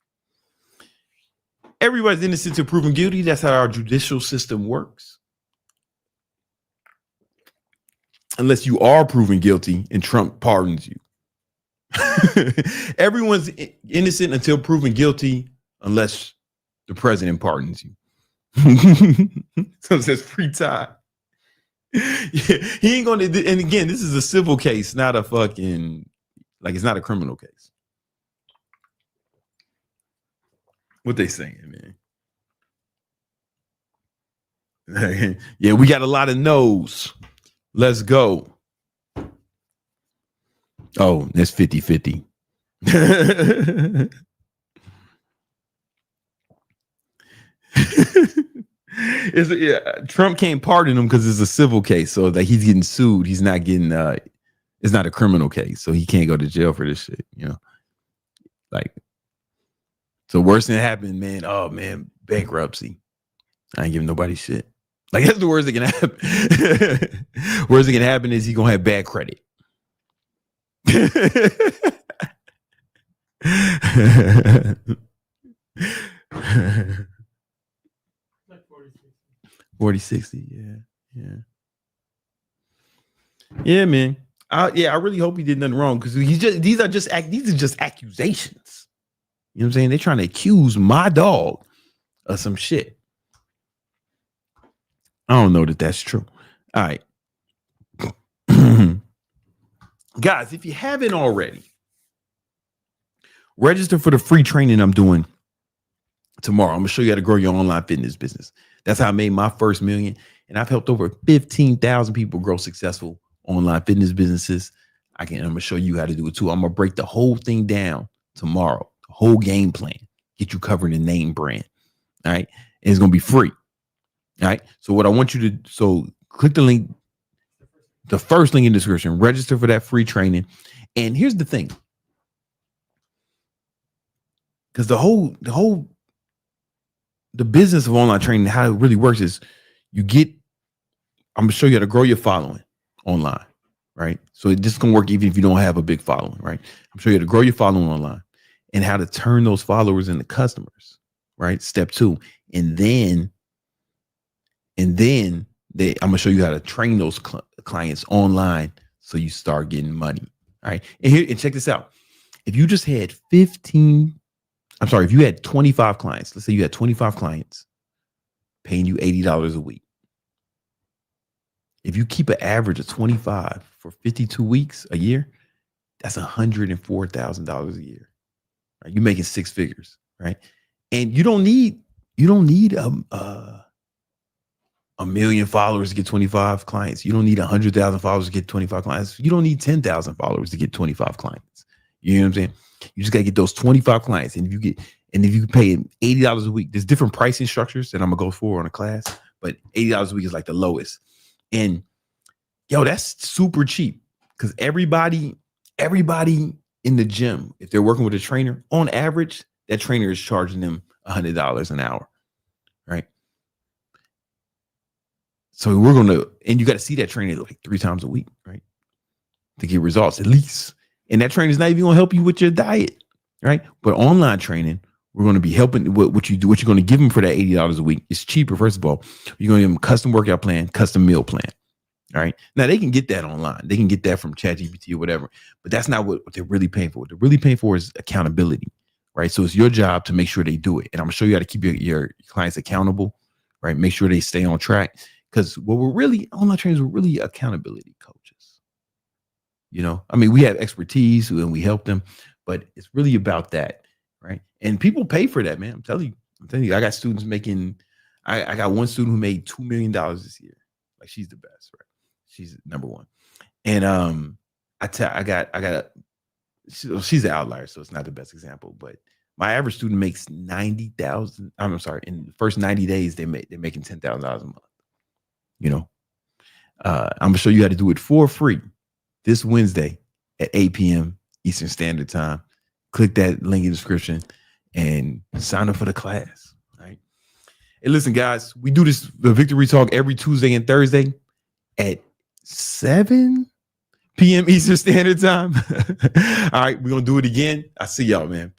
Everybody's innocent until proven guilty. That's how our judicial system works. Unless you are proven guilty and Trump pardons you. Everyone's innocent until proven guilty unless the president pardons you. So it says free time. Yeah, he ain't gonna. And again, this is a civil case, not a fucking, like, it's not a criminal case. What they saying, man? Yeah, we got a lot of no's. Let's go. Oh, that's 50-50. Trump can't pardon him because it's a civil case. So that he's getting sued. He's not getting it's not a criminal case. So he can't go to jail for this shit, you know. Like, so worst thing that happened, man. Oh man, bankruptcy. I ain't giving nobody shit. Like, that's the worst that can happen. Worst that can happen is he's gonna have bad credit. Like 40-60, yeah, man. I really hope he did nothing wrong, because these are just accusations. You know what I'm saying? They're trying to accuse my dog of some shit. I don't know that that's true. All right. Guys, if you haven't already, register for the free training I'm doing tomorrow. I'm going to show you how to grow your online fitness business. That's how I made my first million. And I've helped over 15,000 people grow successful online fitness businesses. I'm going to show you how to do it too. I'm going to break the whole thing down tomorrow, the whole game plan, get you covered in name brand. All right. And it's going to be free. All right. So what I want you to, click the link, the first link in the description, register for that free training. And here's the thing. Because the business of online training, how it really works is I'm going to show you how to grow your following online, right? So this is going to work even if you don't have a big following, right? I'm showing you how to grow your following online and how to turn those followers into customers, right? Step 2. And then I'm going to show you how to train those clients online so you start getting money, all right? And check this out. If you just had if you had 25 clients, let's say you had 25 clients paying you $80 a week. If you keep an average of 25 for 52 weeks a year, that's $104,000 a year. Right? You're making 6 figures, right? And you don't need a million followers to get 25 clients. You don't need 100,000 followers to get 25 clients. You don't need 10,000 followers to get 25 clients. You know what I'm saying? You just got to get those 25 clients. And if you pay $80 a week, there's different pricing structures that I'm going to go for on a class, but $80 a week is like the lowest. And that's super cheap, because everybody in the gym, if they're working with a trainer, on average, that trainer is charging them $100 an hour, right? So and you got to see that trainer like 3 times a week, right? To get results at least. And that trainer is not even going to help you with your diet, right? But online training, we're going to be helping what you do. What you're going to give them for that $80 a week is cheaper. First of all, you're going to give them a custom workout plan, custom meal plan. All right. Now they can get that online. They can get that from ChatGPT or whatever, but that's not what they're really paying for. What they're really paying for is accountability, right? So it's your job to make sure they do it. And I'm gonna show you how to keep your clients accountable, right? Make sure they stay on track. Because online trainers, we're really accountability coaches. You know, I mean, we have expertise and we help them, but it's really about that, right? And people pay for that, man. I'm telling you, I got students making, I got one student who made $2 million this year. Like, she's the best, right? She's number one. And she's an outlier, so it's not the best example, but my average student makes 90,000. I'm sorry. In the first 90 days, they're making $10,000 a month. You know, I'm gonna show you how to do it for free this Wednesday at 8 p.m. Eastern Standard Time. Click that link in the description and sign up for the class. All right. And listen, guys, we do the Victory Talk every Tuesday and Thursday at 7 p.m. Eastern Standard Time. All right, we're gonna do it again. I see y'all, man.